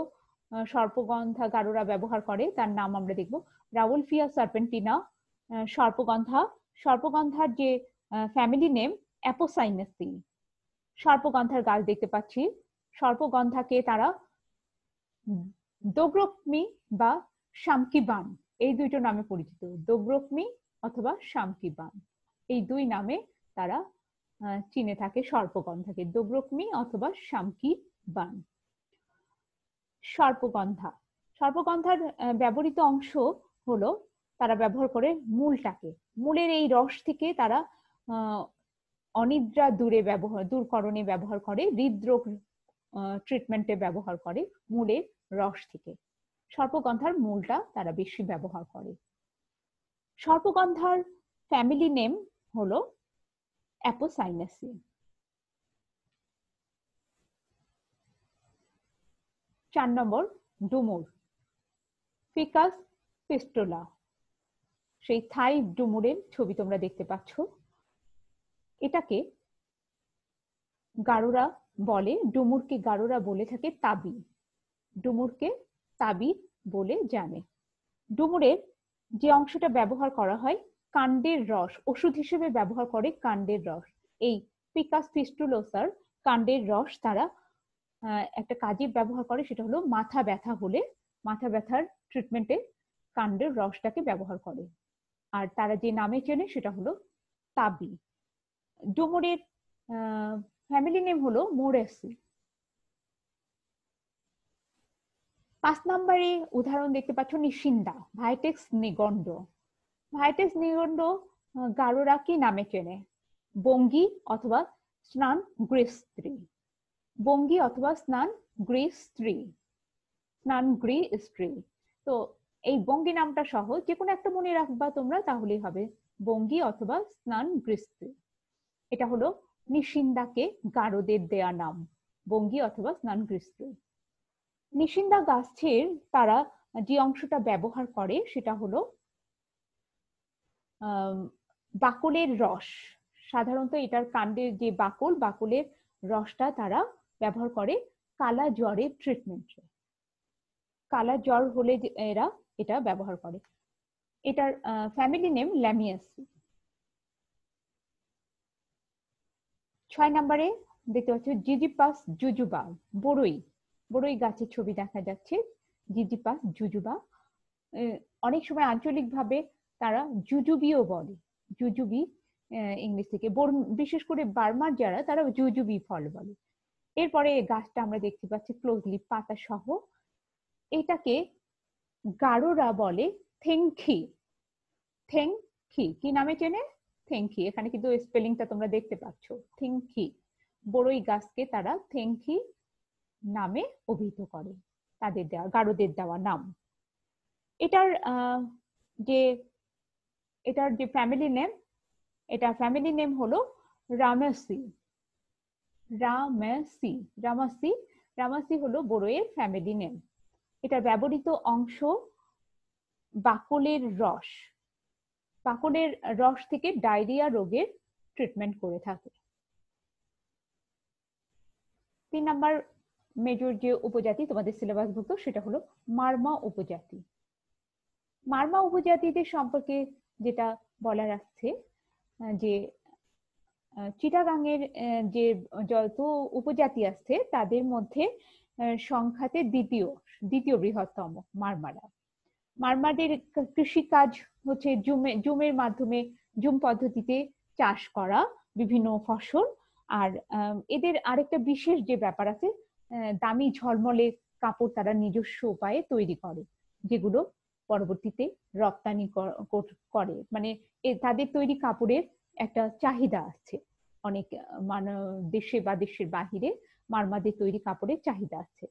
সর্পগন্ধা গারোরা ব্যবহার করে, তার নাম আমরা দেখব রাউলফিয়া সার্পেন্টিনা। সর্পগন্ধা, সর্পগন্ধার যে ফ্যামিলি নেম অ্যাপোসাইনাসি। সর্পগন্ধার গাছ দেখতে পাচ্ছি। সর্পগন্ধাকে তারা দোগ্রোকমি বা শামকিবান, এই দুইটো নামে পরিচিত। দোগ্রোকমি অথবা শামকিবান, এই 2 নামে তারা চিনে থাকে সর্পগন্ধাকে, দোগ্রোকমি অথবা শামকিবান। সর্পগন্ধা, সর্পগন্ধার ব্যবহৃত অংশ হলো তারা ব্যবহার করে মূলটাকে। মূলের এই রস থেকে তারা অনিদ্রা দূরকরণে ব্যবহার করে, হৃদরোগ ট্রিটমেন্টে ব্যবহার করে মূলের রস থেকে। সর্পগন্ধার মূলটা তারা বেশি ব্যবহার করে। সর্পগন্ধার ফ্যামিলি নেম হলো অ্যাপোসাইনাসি। 4 নম্বর ডুমুর, ফিকাস পিস্টুলা। সেই থাই ডুমুরের ছবি তোমরা দেখতে পাচ্ছ। এটাকে গারোরা বলে, ডুমুরকে গারোরা বলে থাকে তাবি। ডুমুরকে তাবি বলে জানে। ডুমুরের যে অংশটা ব্যবহার করা হয় কাণ্ডের রস, ওষুধ হিসেবে ব্যবহার করে কাণ্ডের রস। এই ফিকাস ফিস্টুলোসার কাণ্ডের রস তারা একটা কাজে ব্যবহার করে, সেটা হলো মাথা ব্যথা হলে, মাথা ব্যথার ট্রিটমেন্টে কাণ্ডের রসটাকে ব্যবহার করে। আর তারা যে নামে চেনে সেটা হলো তাবি। ডুমুরের ফ্যামিলি নেম হলো মোরেসি। 5 নম্বরে উদাহরণ দেখতে পাচ্ছ নিশিন্দা, ভাইটেক্স নিগন্ড। ভাইটেক্স নিগন্ড গারোরা কি নামে চেনে? বঙ্গি অথবা স্নান গ্রীস স্ত্রী। বঙ্গি অথবা স্নান গ্রীস স্ত্রী, স্নান গ্রী স্ত্রী। তো এই বঙ্গি নামটা সহ যে কোনো একটা মনে রাখবা তোমরা, তাহলেই হবে বঙ্গি অথবা স্নান গ্রীস স্ত্রী। এটা হলো নিশিন্দাকে গারোদের দেয়া নাম, বঙ্গি অথবা স্নান গ্রীস স্ত্রী। নিশিন্দা গাছের তারা যে অংশটা ব্যবহার করে সেটা হলো বাকলের রস। সাধারণত এটার কাণ্ডের যে বাকলের রসটা তারা ব্যবহার করে কালা জ্বরের ট্রিটমেন্টে। কালা জ্বর হলে এরা এটা ব্যবহার করে। এটার ফ্যামিলি নেম ল্যামিয়াসি। 6 নম্বরে দেখতে পাচ্ছ জিজিপাস জুজুবা, বড়ই। বড়ই গাছের ছবি দেখা যাচ্ছে, জিজিপাস জুজুবা। অনেক সময় আঞ্চলিকভাবে তারা জুজুবিও বলে, জুজুবি ইংলিশ থেকে। বিশেষ করে বার্মার যারা, তারা জুজুবি ফল বলে। এরপরে গাছটা আমরা দেখতে পাচ্ছি ক্লোজলি পাতা সহ। এটাকে গারোরা বলে থেংখি। থেংখি কি নামে চেনে? থেংখি। এখানে কিন্তু স্পেলিংটা তোমরা দেখতে পাচ্ছ, থেংখি। বড়ই গাছকে তারা থেংখি নামে অভিহিত করে, তাদের দেওয়া, গারোদের দেওয়া নাম। এটার যে ফ্যামিলি নেম, এটা ফ্যামিলি নেম হলো রামেসি। রামেসি, রামাসি, রামাসি হলো বড়ইয়ের ফ্যামিলি নেম। এটা ব্যবহৃত অংশ বাকলের রস। বাকলের রস থেকে ডায়রিয়া রোগের ট্রিটমেন্ট করে থাকে। 3 নাম্বার মেজর যে উপজাতি তোমাদের সিলেবাসভুক্ত সেটা হলো মারমা উপজাতি। মারমা উপজাতিদের সম্পর্কে যেটা বলার আছে যে চিটাগাংয়ের যে যত উপজাতি আছে তাদের মধ্যে সংখ্যাতে দ্বিতীয় বৃহত্তম মারমারা। মারমাদের কৃষিকাজ হচ্ছে জুমের মাধ্যমে জুম পদ্ধতিতে চাষ করা বিভিন্ন ফসল। আর এদের আরেকটা বিশেষ যে ব্যাপার আছে, দামি ঝলমলে কাপড় তারা নিজস্ব উপায়ে তৈরি করে, যেগুলো পরবর্তীতে রপ্তানি করে। মানে তাদের তৈরি কাপড়ের একটা চাহিদা আছে অনেক, দেশে বা দেশের বাহিরে মারমাদের তৈরি কাপড়ের চাহিদা আছে।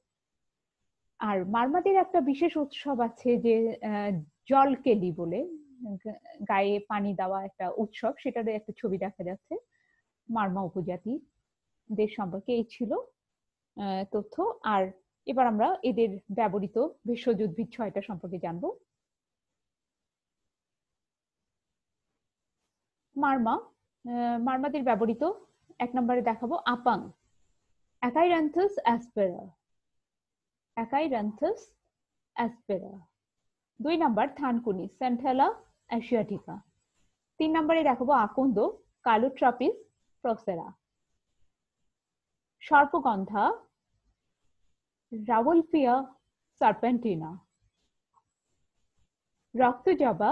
আর মারমাদের একটা বিশেষ উৎসব আছে যে জলকেলি বলে, গায়ে পানি দেওয়া একটা উৎসব, সেটার একটা ছবি দেখা যাচ্ছে। মারমা উপজাতিদের সম্পর্কে এই ছিল তথ্য। আর এবার আমরা এদের ব্যবহৃত ভেষজ উদ্ভিদ 6টা সম্পর্কে জানবো। মারমাদের ব্যবহৃত 1 নম্বরে দেখাবো আপাং, অ্যাকাইরান্থাস অ্যাসপেরা, অ্যাকাইরান্থাস অ্যাসপেরা। 2 নম্বর থানকুনি, সেন্থেলা অ্যাসিয়াটিকা। 3 নম্বরে দেখাবো আকন্দ, কালোট্রাপিস প্রসেরা। সর্পগন্ধা, রাউলফিয়া সার্পেন্টিনা। রক্তজবা,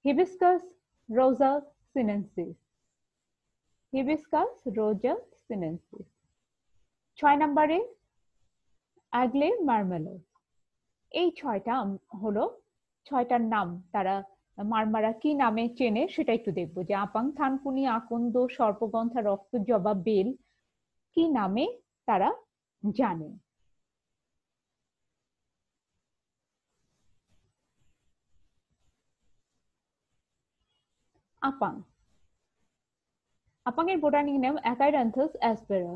হিবিস্কাস রোজা সিনেন্সিস, হিবিস্কাস রোজা সিনেন্সিস। 6 নম্বরে আগলে মার্মেলো। এই 6টা হলো 6টার নাম। তারা মারমারা কি নামে চেনে সেটা একটু দেখবো, যে আপাং, থানকুনি, আকন্দ, সর্পগন্ধা, রক্তজবা, বেল কি নামে তারা জানে। আপাং, আপাং এর বোটানিক নেম অ্যাকাইরান্থাস অ্যাসপেরা।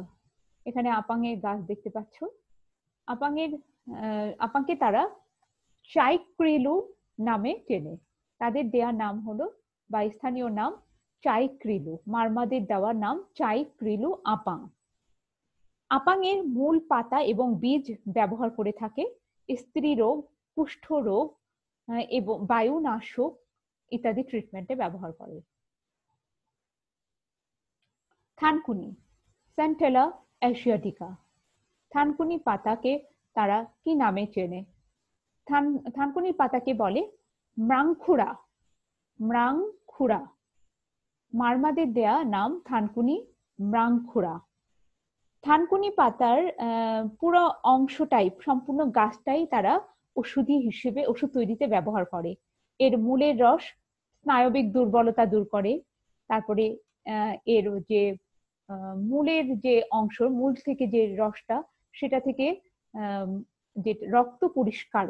এখানে আপাং এর গাছ দেখতে পাচ্ছ। আপাংকে তারা চাইক্রিলু নামে চেনে। তাদের দেয়া নাম হলো, বা স্থানীয় নাম চাইক্রিলু। মারমাদের দেওয়া নাম চাইক্রিলু আপাং। আপাং এর মূল, পাতা এবং বীজ ব্যবহার করে থাকে স্ত্রী রোগ, কুষ্ঠ রোগ এবং বায়ুনাশক ইত্যাদি ট্রিটমেন্টে ব্যবহার করে। থানকুনি, সেন্টেলা অ্যাসিয়াটিকা। থানকুনি পাতাকে তারা কি নামে চেনে? থানকুনি পাতাকে বলে ম্রাংখুড়া, ম্রাংখুড়া। মারমাদের দেয়া নাম থানকুনি ম্রাংখুড়া। থানকুনি পাতার পুরো অংশটাই, সম্পূর্ণ গাছটাই তারা ওষুধি হিসেবে, ওষুধ তৈরিতে ব্যবহার করে। এর মূলের রস স্নায়বিক দুর্বলতা দূর করে। তারপরে এর যে মূলের যে অংশ, মূল থেকে যে রসটা, সেটা থেকে যে রক্ত পরিষ্কার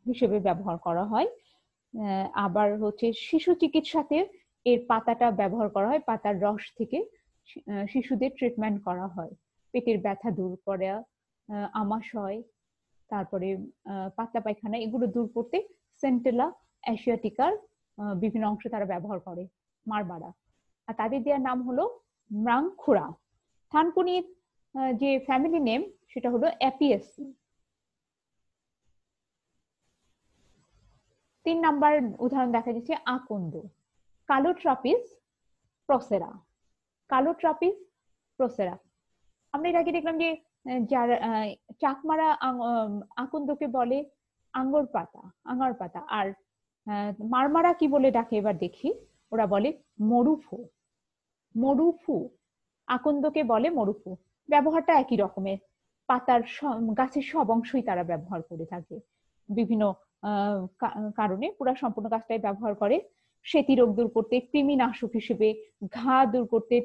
হিসেবে ব্যবহার করা হয়। আবার হচ্ছে শিশু চিকিৎসাতে এর পাতাটা ব্যবহার করা হয়। পাতার রস থেকে শিশুদের ট্রিটমেন্ট করা হয়, পেটের ব্যথা দূর করা, আমাশয়, তারপরে পাতলা পায়খানা, এগুলো দূর করতে সেন্টেলা অ্যাসিয়াটিকার বিভিন্ন অংশ তারা ব্যবহার করে মারমারা। আর তাদের দেওয়ার নাম হলো ম্রাংখুড়া। থানকুনির যে ফ্যামিলি নেম সেটা হলো অ্যাপিয়েসি। 3 নাম্বার উদাহরণ দেখা যাচ্ছে আকন্দ, কালোট্রাপিস প্রসেরা, কালোট্রাপিস প্রসেরা। আমরা এর আগে দেখলাম যে যারা চাকমারা আকন্দকে বলে আঙ্গর পাতা, আঙ্গার পাতা। আর মারমারা কি বলে ডাকে এবার দেখি, ওরা বলে মরুফু, মরুফু। আকন্দকে বলে মরুফু। ব্যবহারটা একই রকমের, পাতার গাছের সব অংশই তারা ব্যবহার করে থাকে বিভিন্ন কারণে। পুরো সম্পূর্ণ গাছটাই ব্যবহার করে সেতি রোগ দূর করতে, কৃমিনাশক হিসেবে, ঘা দূর করতে,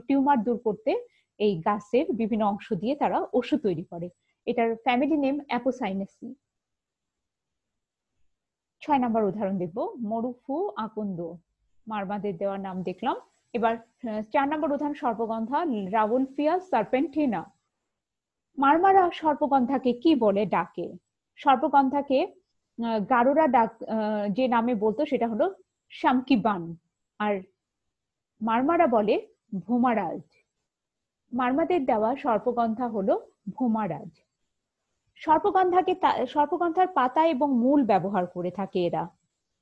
টিউমার দূর করতে এই গাছের বিভিন্ন অংশ দিয়ে তারা ওষুধ তৈরি করে। এটার ফ্যামিলি নেম অ্যাপোসাইনেসি। 6 নাম্বার উদাহরণ দেখবো, মরুফু, আকন্দ, মারমাদের দেওয়ার নাম দেখলাম। এবার 4 নম্বর উদাহরণ সর্পগন্ধা, রাউলফিয়া সার্পেন্টিনা। মারমারা সর্পগন্ধাকে কি বলে ডাকে? সর্পগন্ধাকে গারোরা ডাক যে নামে বলতো সেটা হলো শামকিবান, আর মারমারা বলে ভোমারাজ। মারমাদের দেওয়া সর্পগন্ধা হলো ভোমারাজ। সর্পগন্ধার পাতা এবং মূল ব্যবহার করে থাকে এরা।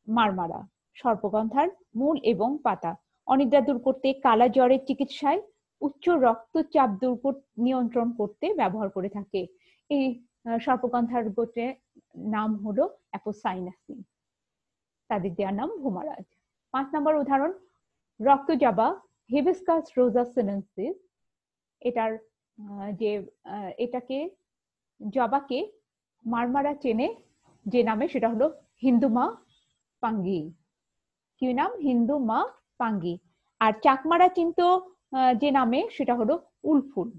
মারমারা সর্পগন্ধার মূল এবং পাতা অনিদ্রা দূর করতে, কালা জ্বরের চিকিৎসায়, উচ্চ রক্তচাপ নিয়ন্ত্রণ করতে ব্যবহার করে থাকে। এই সর্পগন্ধার গোত্রের নাম হলো অ্যাপোসাইনাসি, তাদের দেওয়ার নাম ভূমারাজ। 5 নম্বর উদাহরণ রক্তজবা হিবিস্কাস রোজা সিনেন্সিস। এটাকে জবাকে মারমারা চেনে যে নামে, সেটা হলো হিন্দুমা পাঙ্গি। কি নাম? হিন্দুমা পাঙ্গি। আর চাকমারা চিন্ত যে নামে, সেটা হলো উলফুল।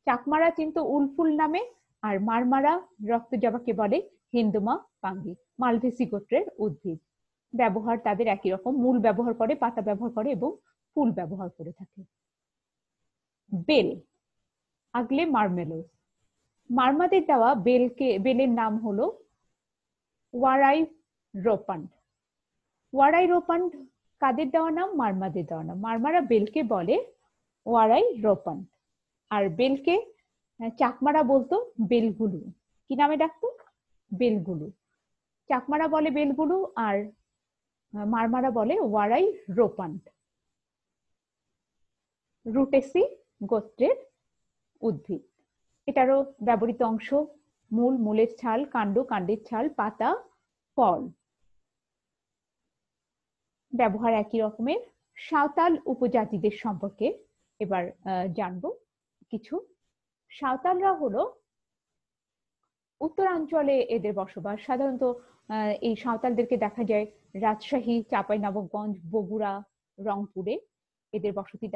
চাকমারা চিন্ত উলফুল নামে, আর মারমারা রক্তজবাকে বলে হিন্দুমা পাঙ্গি। মালভেসি গোত্রের উদ্ভিদ। ব্যবহার তাদের একই রকম, মূল ব্যবহার করে, পাতা ব্যবহার করে এবং ফুল ব্যবহার করে থাকে। বেল আগলে মারমেলোস। মারমাদের দেওয়া বেলের নাম হলো ওয়ারাই রোপান্ড। ওয়ারাই রোপান্ড কাদের দেওয়া নাম? মারমাদের দেওয়া নাম। মারমারা বেলকে বলে ওয়ারাই রোপান্ড, আর বেলকে চাকমারা বলতো বেলগুলু। কি নামে ডাকতো? বেলগুলু। চাকমারা বলে বেলগুলু আর মারমারা বলে ওয়ারাই রোপান্ড। রুটেসি গোত্রের উদ্ভিদ। এটারও ব্যবহৃত অংশ মূল, মূলের ছাল, কাণ্ড, কাণ্ডের ছাল, পাতা, ফল। ব্যবহার একই রকমের। সাঁওতাল উপজাতিদের সম্পর্কে এবার জানবো কিছু। সাঁওতালরা হলো উত্তরাঞ্চলে এদের বসবাস। সাধারণত এই সাঁওতালদেরকে দেখা যায় রাজশাহী, চাঁপাইনবাবগঞ্জ, বগুড়া, রংপুরে এদের বসতি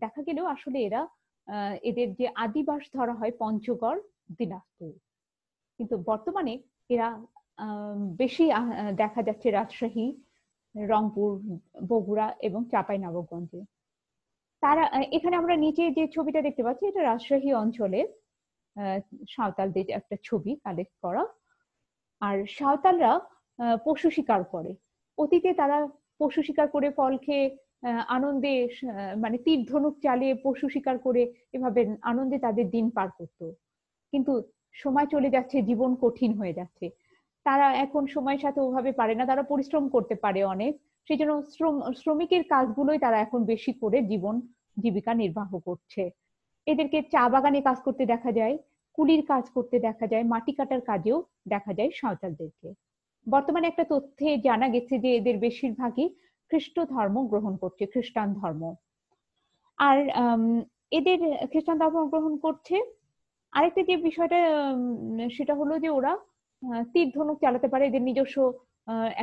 দেখা গেলেও আসলে এদের যে আদিবাস ধরা হয় পঞ্চগড়, দিনাজপুর, কিন্তু বর্তমানে এরা বেশি দেখা যাচ্ছে রাজশাহী, রংপুর, বগুড়া এবং চাঁপাইনবাবগঞ্জে। তারা এখানে আমরা নিচে যে ছবিটা দেখতে পাচ্ছি, এটা রাজশাহী অঞ্চলের সাঁওতালদের একটা ছবি কালেক্ট করা। আর সাঁওতালরা পশু শিকার করে। অতীতে তারা পশু শিকার করে ফল খেয়ে আনন্দে, মানে তীর ধনুক চালিয়ে পশু শিকার করে এভাবে আনন্দে তাদের দিন পার করত। কিন্তু সময় চলে যাচ্ছে, জীবন কঠিন হয়ে যাচ্ছে, তারা এখন সময়ের সাথে ওভাবে পারে না। তারা পরিশ্রম করতে পারে অনেক, সেই জন্য শ্রমিকের কাজগুলোই তারা এখন বেশি করে জীবিকা নির্বাহ করছে। এদেরকে চা বাগানে কাজ করতে দেখা যায়, কুলির কাজ করতে দেখা যায়, মাটি কাটার কাজেও দেখা যায় সাঁওতালদেরকে। বর্তমানে একটা তথ্যে জানা গেছে যে এদের বেশিরভাগই খ্রিস্ট ধর্ম গ্রহণ করছে, খ্রিস্টান ধর্ম। আর এদের খ্রিস্টান ধর্ম গ্রহণ করছে। আরেকটা যে বিষয়টা সেটা হলো যে ওরা তীর ধনুক চালাতে পারে। এদের নিজস্ব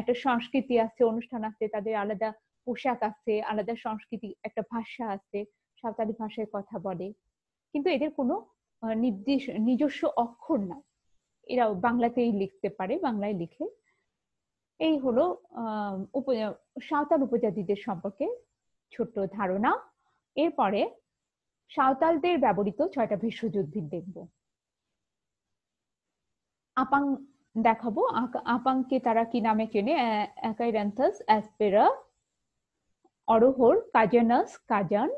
একটা সংস্কৃতি আছে, অনুষ্ঠান আছে, তাদের আলাদা পোশাক আছে, আলাদা সংস্কৃতি, একটা ভাষা আছে, সাঁওতালি ভাষায় কথা বলে। কিন্তু এদের কোনো নিজস্ব অক্ষর নাই, এরা বাংলাতেই লিখতে পারে, বাংলায় লিখে। এই হলো সাঁওতাল উপজাতিদের সম্পর্কে ছোট্ট ধারণা। এরপরে সাঁওতালদের ব্যবহৃত 6টা ভেষজ উদ্ভিদ দেখব। আপাং দেখাবো। আপাংকে তারা কি নামে চেনে? অ্যাকাইরান্থাস অ্যাসপেরা, অরোহর কাজানাস কাজান,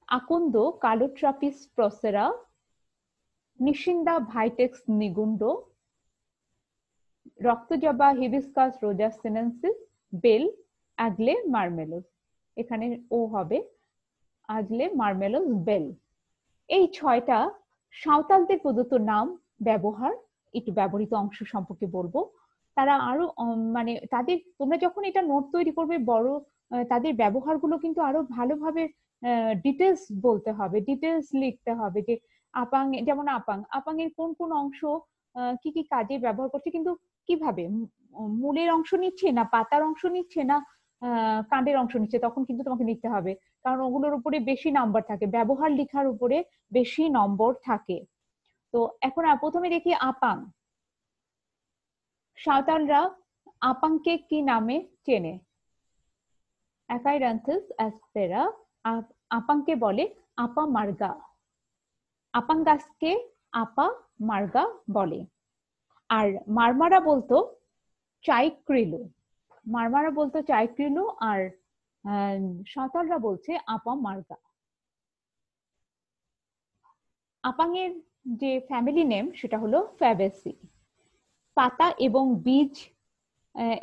আকন্দ কালোট্রাপিস প্রসেরা, নিশিন্দা ভাইটেক্স নিগুন্ড, রক্তজবা হিবিস্কাস রোজা সিনেন্সিস, বেল আগলে মারমেলোস। এখানে ও হবে আগলে মারমেলোস বেল। এই 6টা সাঁওতালদের প্রদত্ত নাম। ব্যবহার একটু ব্যবহৃত অংশ সম্পর্কে বলবো। তারা আরো মানে তাদের, তোমরা যখন এটা নোট তৈরি করবে বড়, তাদের ব্যবহারগুলো কিন্তু আরো ভালোভাবে ডিটেলস বলতে হবে, ডিটেলস লিখতে হবে। যে আপাং, যেমন আপাং এর কোন কোন অংশ কি কি কাজে ব্যবহার করছে, কিন্তু কিভাবে, মূলের অংশ নিচ্ছে না পাতার অংশ নিচ্ছে না কাণ্ডের অংশ নিচ্ছে, তখন কিন্তু তোমাকে লিখতে হবে, কারণ ওগুলোর উপরে বেশি নাম্বার থাকে, ব্যবহার লেখার উপরে বেশি নম্বর থাকে। তো এখন প্রথমে দেখি আপাং। সাঁওতালরা আপাংকে কি নামে চেনে? অ্যাকাইরান্থাস অ্যাসপেরা আপাংকে বলে আপা মার্গা। আপাং গাছকে আপা মার্গা বলে। আর মারমারা বলতো চাইক্রিলু। মারমারা বলতো চাইক্রিলু, আর সাঁওতালরা বলছে আপা মার্গা। আপাঙের যে ফ্যামিলি নেম সেটা হলো ফ্যাবেসি। পাতা এবং বীজ,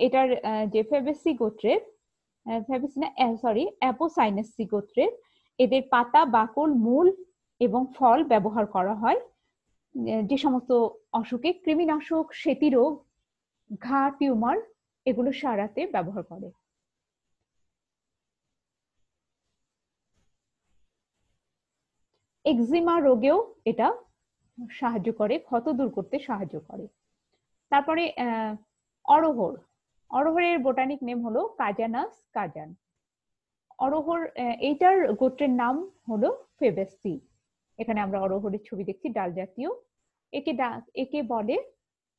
এটার যে ফ্যাবেসি গোত্রের, ফ্যাবেসি না সরি অ্যাপোসাইনাসি গোত্রের, এদের পাতা, বাকল, মূল এবং ফল ব্যবহার করা হয় যে সমস্ত অসুখে, কৃমিনাশক, সেতিরোগ, ঘা, টিউমার এগুলো সারাতে ব্যবহার করে। এক্সিমা রোগেও এটা সাহায্য করে, ক্ষত দূর করতে সাহায্য করে। তারপরে অরোহর, অরোহরের বোটানিক নেম হলো কাজানাস কাজান। অরোহর এইটার গোত্রের নাম হলো ফেবেসি। এখানে আমরা অরোহরের ছবি দেখছি, ডাল জাতীয়। একে বলে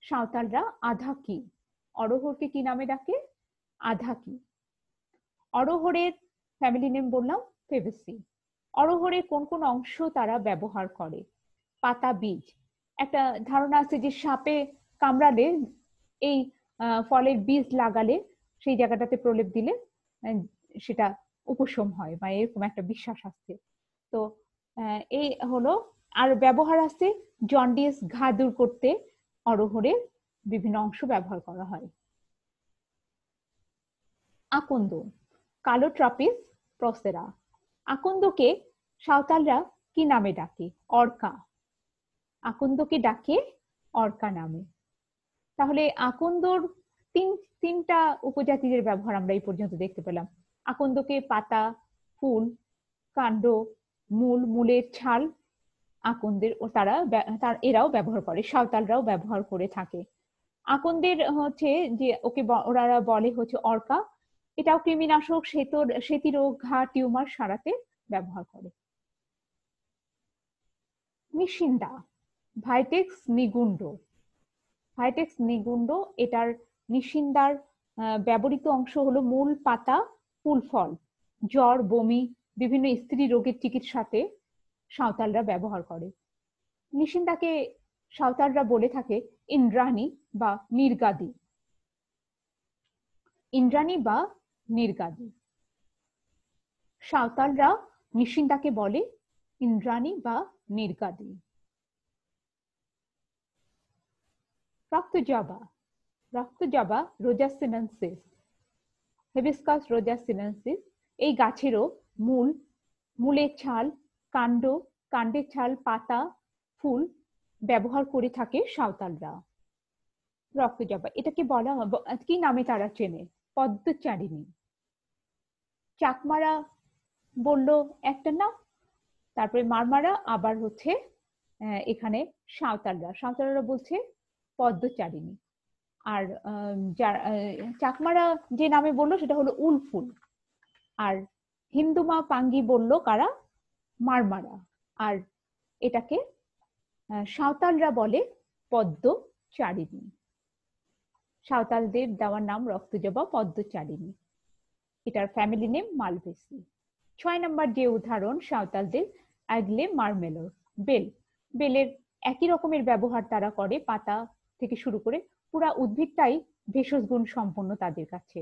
সাঁওতালরা আধাকি। অরোহরকে কি নামে ডাকে? আধাকি। অরোহরের ফ্যামিলি নেম বললাম ফেবেসি। অরোহরের কোন কোন অংশ তারা ব্যবহার করে? পাতা, বীজ। একটা ধারণা আছে যে সাপে কামড়ালে এই ফলের বীজ লাগালে সেই জায়গাটাতে প্রলেপ দিলে সেটা উপশম হয়, বা এরকম একটা বিশ্বাস আছে। তো এই হলো। আর ব্যবহার আছে জন্ডিস, ঘা দূর করতে অরোহরের বিভিন্ন অংশ ব্যবহার করা হয়। আকন্দ, কালোট্রপিস প্রসেরা। আকন্দকে সাঁওতালরা কি নামে ডাকে? অর্কা। আকন্দকে ডাকে অর্কা নামে। তাহলে আকন্দর তিনটা উপজাতিদের ব্যবহার আমরা এই পর্যন্ত দেখতে পেলাম। আকন্দকে পাতা, ফুল, কাণ্ড, মূলের ছাল আকন্দের এরাও ব্যবহার করে, সাঁওতালরাও ব্যবহার করে থাকে। আকন্দের হচ্ছে যে ওরা বলে হচ্ছে অর্কা, এটাও কৃমিনাশক, সেতিরোগ, ঘা, টিউমার সারাতে ব্যবহার করে। নিশিন্দা, ভাইটেক্স নিগুন্ডো। ভাইটেক্স নিগুন্ডো, এটার নিশিন্দার ব্যবহৃত অংশ হলো মূল, পাতা, ফুল, ফল। জ্বর, বমি, বিভিন্ন স্ত্রী রোগের চিকিৎসাতে সাঁওতালরা ব্যবহার করে। নিশিন্দাকে সাঁওতালরা বলে থাকে ইন্দ্রাণী বা নির্গাদি। ইন্দ্রাণী বা নির্গাদি। সাঁওতালরা নিশিন্দাকে বলে ইন্দ্রাণী বা নির্গাদি। রক্তজবা, রক্তজবা রোজাসিনেন্সিস, হিবিস্কাস রোজাসিনেন্সিস, এই গাছেরও মূলের ছাল, কাণ্ড, কাণ্ডের ছাল, পাতা, ফুল ব্যবহার করে থাকে সাঁওতালরা। রক্তজবা, এটাকে বলা কি নামে তারা চেনে? পদ্মচারিণী। চাকমারা বললো একটা নাম, তারপরে মারমারা, আবার হচ্ছে এখানে সাঁওতালরা বলছে পদ্মচারিণী। আর চাকমারা যে নামে বললো সেটা হলো উলফুল। আর হিন্দুমা পাঙ্গি বললো কারা? মারমারা। আর এটাকে সাঁওতালরা বলে পদ্মচারিণী। সাঁওতালদের দেওয়ার নাম রক্তজবা, পদ্মচারিণী। এটার ফ্যামিলি নেম মালভেসি। 6 নম্বর যে উদাহরণ সাঁওতালদের, আগলে মারমেলোর, বেল। বেলের একই রকমের ব্যবহার তারা করে, পাতা থেকে শুরু করে পুরা উদ্ভিদটাই ভেষজ গুণ সম্পন্ন তাদের কাছে,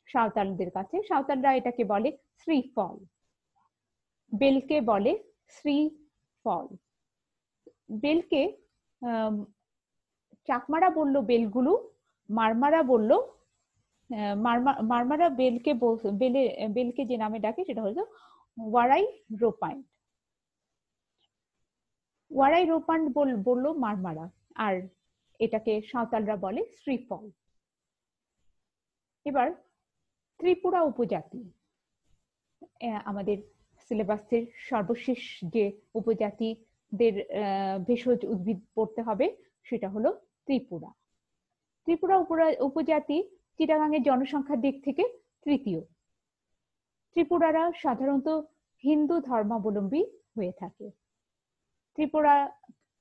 সাঁওতালদের কাছে। সাঁওতালরা এটাকে বলে শ্রীফল। বেলকে বলে শ্রীফল। বেলকে চাকমারা বলল বেলগুলো, মারমারা বলল মারমারা বেলকে যে নামে ডাকে সেটা হলো ওয়ারাই রোপাইন্ট। ওয়ারাই রোপান্ট বললো মারমারা, আর এটাকে সাঁওতালরা বলে শ্রীফল। এবার ত্রিপুরা উপজাতি, আমাদের সিলেবাসের সর্বশেষ যে উপজাতিদের ভেষজ উদ্ভিদ পড়তে হবে সেটা হলো ত্রিপুরা। ত্রিপুরা উপজাতি চিটাগাংয়ের জনসংখ্যার দিক থেকে তৃতীয়। ত্রিপুরারা সাধারণত হিন্দু ধর্মাবলম্বী হয়ে থাকে। ত্রিপুরা,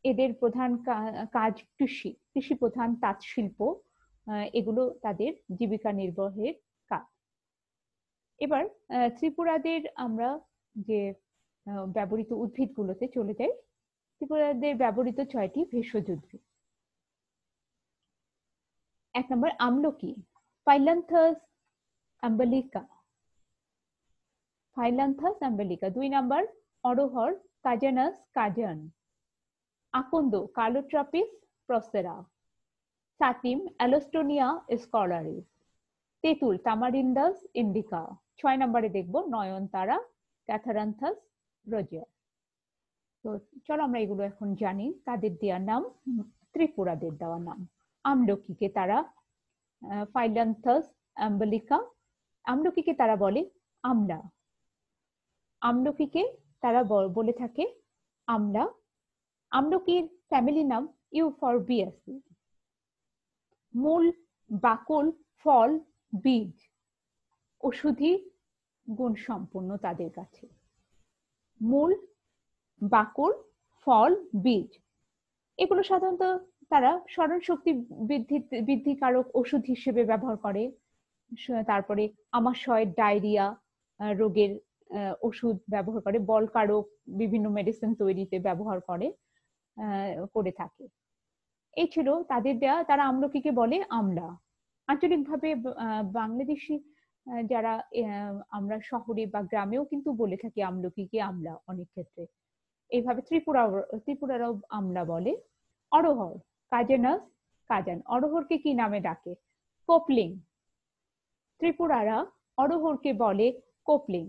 এদের প্রধান কাজ কৃষি প্রধান, তাঁত শিল্প, এগুলো তাদের জীবিকা নির্বাহের কাজ। এবার ত্রিপুরাদের আমরা যে ব্যবহৃত উদ্ভিদগুলোতে চলে যাই। ত্রিপুরাদের ব্যবহৃত 6টি ভেষজ উদ্ভিদ। 1 নম্বর আমলকি, ফাইলান্থাস আম্বালিকা, ফাইলান্থাস আম্বালিকা। 2 নম্বর অরোহর, কাজানাস কাজান। আকন্দ কালোট্রাপিস প্রসেরা, সাতিম অ্যালোস্টোনিয়া স্কলারিস, তেঁতুল তামারিন্দাস ইন্ডিকা। 6 নম্বরে দেখবো নয়নতারা ক্যাথারান্থাস রোজিয়া। তো চলো আমরা এগুলো এখন জানি। তাদের দেওয়া নাম, ত্রিপুরাদের দেওয়া নাম। আমলকিকে তারা ফাইলান্থাস অ্যাম্বলিকা, আমলকিকে তারা বলে আমলা, আমলকিকে তারা বলে থাকে আমলা। আমলকির ফ্যামিলি নাম ইউফরবিয়াসি। মূল, বাকল, ফল, বীজ ঔষধি গুণ সম্পন্ন তাদের কাছে। মূল, বাকল, ফল, বীজ এগুলো সাধারণত তারা স্মরণ শক্তি বৃদ্ধিকারক ওষুধ হিসেবে ব্যবহার করে। তারপরে আমাশয়, ডায়রিয়া রোগের ওষুধ ব্যবহার করে, বলকারক বিভিন্ন মেডিসিন তৈরিতে ব্যবহার করে থাকে। এই ছিল তাদের দেয়া। তারা আমলকিকে বলে আমলা। আঞ্চলিকভাবে বাংলাদেশি যারা আমরা শহরে বা গ্রামেও কিন্তু বলে থাকি আমলকিকে আমলা অনেক ক্ষেত্রে। এইভাবে ত্রিপুরারাও আমলা বলে। অরহর কাজেনাস কাজান, অরহরকে কি নামে ডাকে? কোপলিং। ত্রিপুরারা অরহরকে বলে কোপলিং।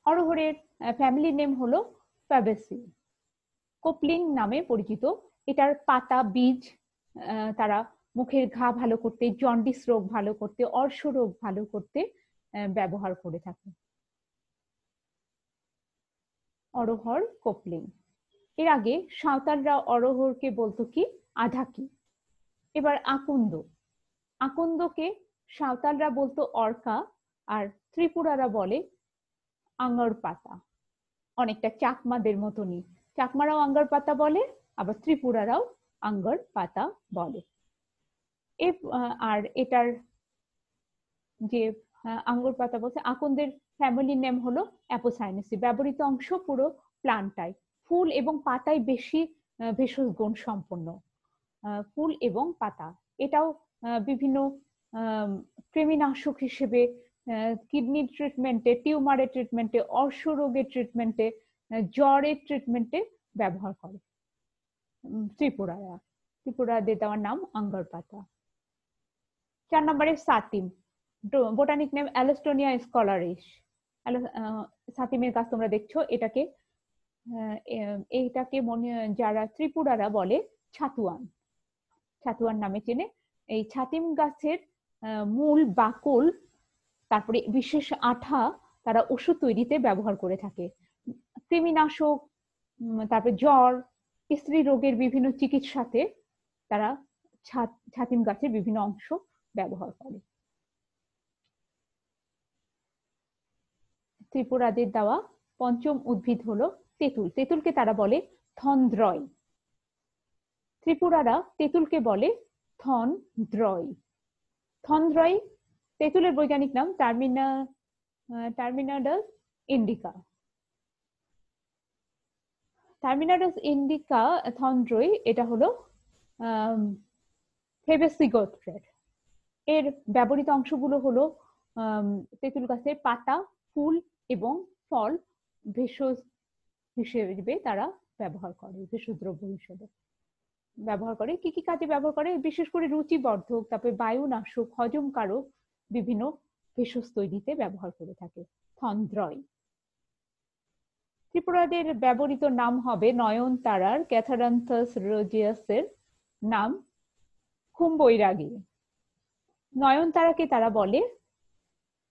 অরহরের ফ্যামিলি নেম হলো ফ্যাবেসি, কোপলিং নামে পরিচিত। এটার পাতা, বীজ তারা মুখের ঘা ভালো করতে, জন্ডিস রোগ ভালো করতে, অর্শ রোগ ভালো করতে ব্যবহার করে থাকে। অরহর, কোপলিং। এর আগে সাঁওতালরা অরহরকে বলতো কি আধাকি। এবার আকন্দ, আকন্দকে সাঁওতালরা বলতো অর্কা, আর ত্রিপুরারা বলে আঙ্গর পাতা। অনেকটা চাকমাদের মতনই, চাকমারাও আঙ্গর পাতা বলে, আবার ত্রিপুরারাও আঙ্গর পাতা বলে। আর এটার যে আঙ্গুর পাতা বলছে, আকন্দের ফ্যামিলি নেম হলো অ্যাপোসাইনেসি। ব্যবহৃত অংশ পুরো প্লান্টায়, ফুল এবং পাতায় বেশি ভেষজ গুণ সম্পন্ন। ফুল এবং পাতা এটাও বিভিন্ন কৃমিনাশক হিসেবে, কিডনি ট্রিটমেন্টে, টিউমারের ট্রিটমেন্টে, অর্শ রোগের ট্রিটমেন্টে, জ্বরের ট্রিটমেন্টে ব্যবহার করে ত্রিপুরাদের দেওয়ার নাম আঙ্গর পাতা। 4 নম্বরে সাতিম, বোটানিক নেম অ্যালোস্টোনিয়া স্কলারিস। সাতিমের গাছ তোমরা দেখছো, এইটাকে যারা ত্রিপুরারা বলে ছাতুয়ান, ছাতুয়ান নামে চেনে। এই ছাতিম গাছের মূল, বাকল, তারপরে বিশেষ আঠা তারা ওষুধ তৈরিতে ব্যবহার করে থাকে। কৃমিনাশক, তারপরে জ্বর, স্ত্রী রোগের বিভিন্ন চিকিৎসাতে তারা ছাতিম গাছের বিভিন্ন অংশ ব্যবহার করে। ত্রিপুরাদের দেওয়া পঞ্চম উদ্ভিদ হলো তেঁতুল। তেঁতুলকে তারা বলে থন্দ্রয়। ত্রিপুরারা তেঁতুলকে বলে থন্দ্রয়। থন্দ্রয় তেঁতুলের বৈজ্ঞানিক নাম টার্মিনাডাস ইন্ডিকা। টার্মিনাডাস ইন্ডিকা থন্দ্রয় এটা হলো ফেবেসি গোত্রের। এর ব্যবহৃত অংশগুলো হলো তেঁতুল গাছের পাতা, ফুল এবং ফল ভেষজ হিসেবে তারা ব্যবহার করে, ভেষজ দ্রব্য হিসেবে ব্যবহার করে। কি কি কাজে ব্যবহার করে? বিশেষ করে রুচিবর্ধক, তারপরে বায়ুনাশক, হজমকারক বিভিন্ন ভেষজ তৈরিতে ব্যবহার করে থাকে থন্দ্রয়। ত্রিপুরাদের ব্যবহৃত নাম হবে নয়নতারার ক্যাথারান্থাস রোজিয়াসের নাম খুম বৈরাগী। নয়নতারাকে তারা বলে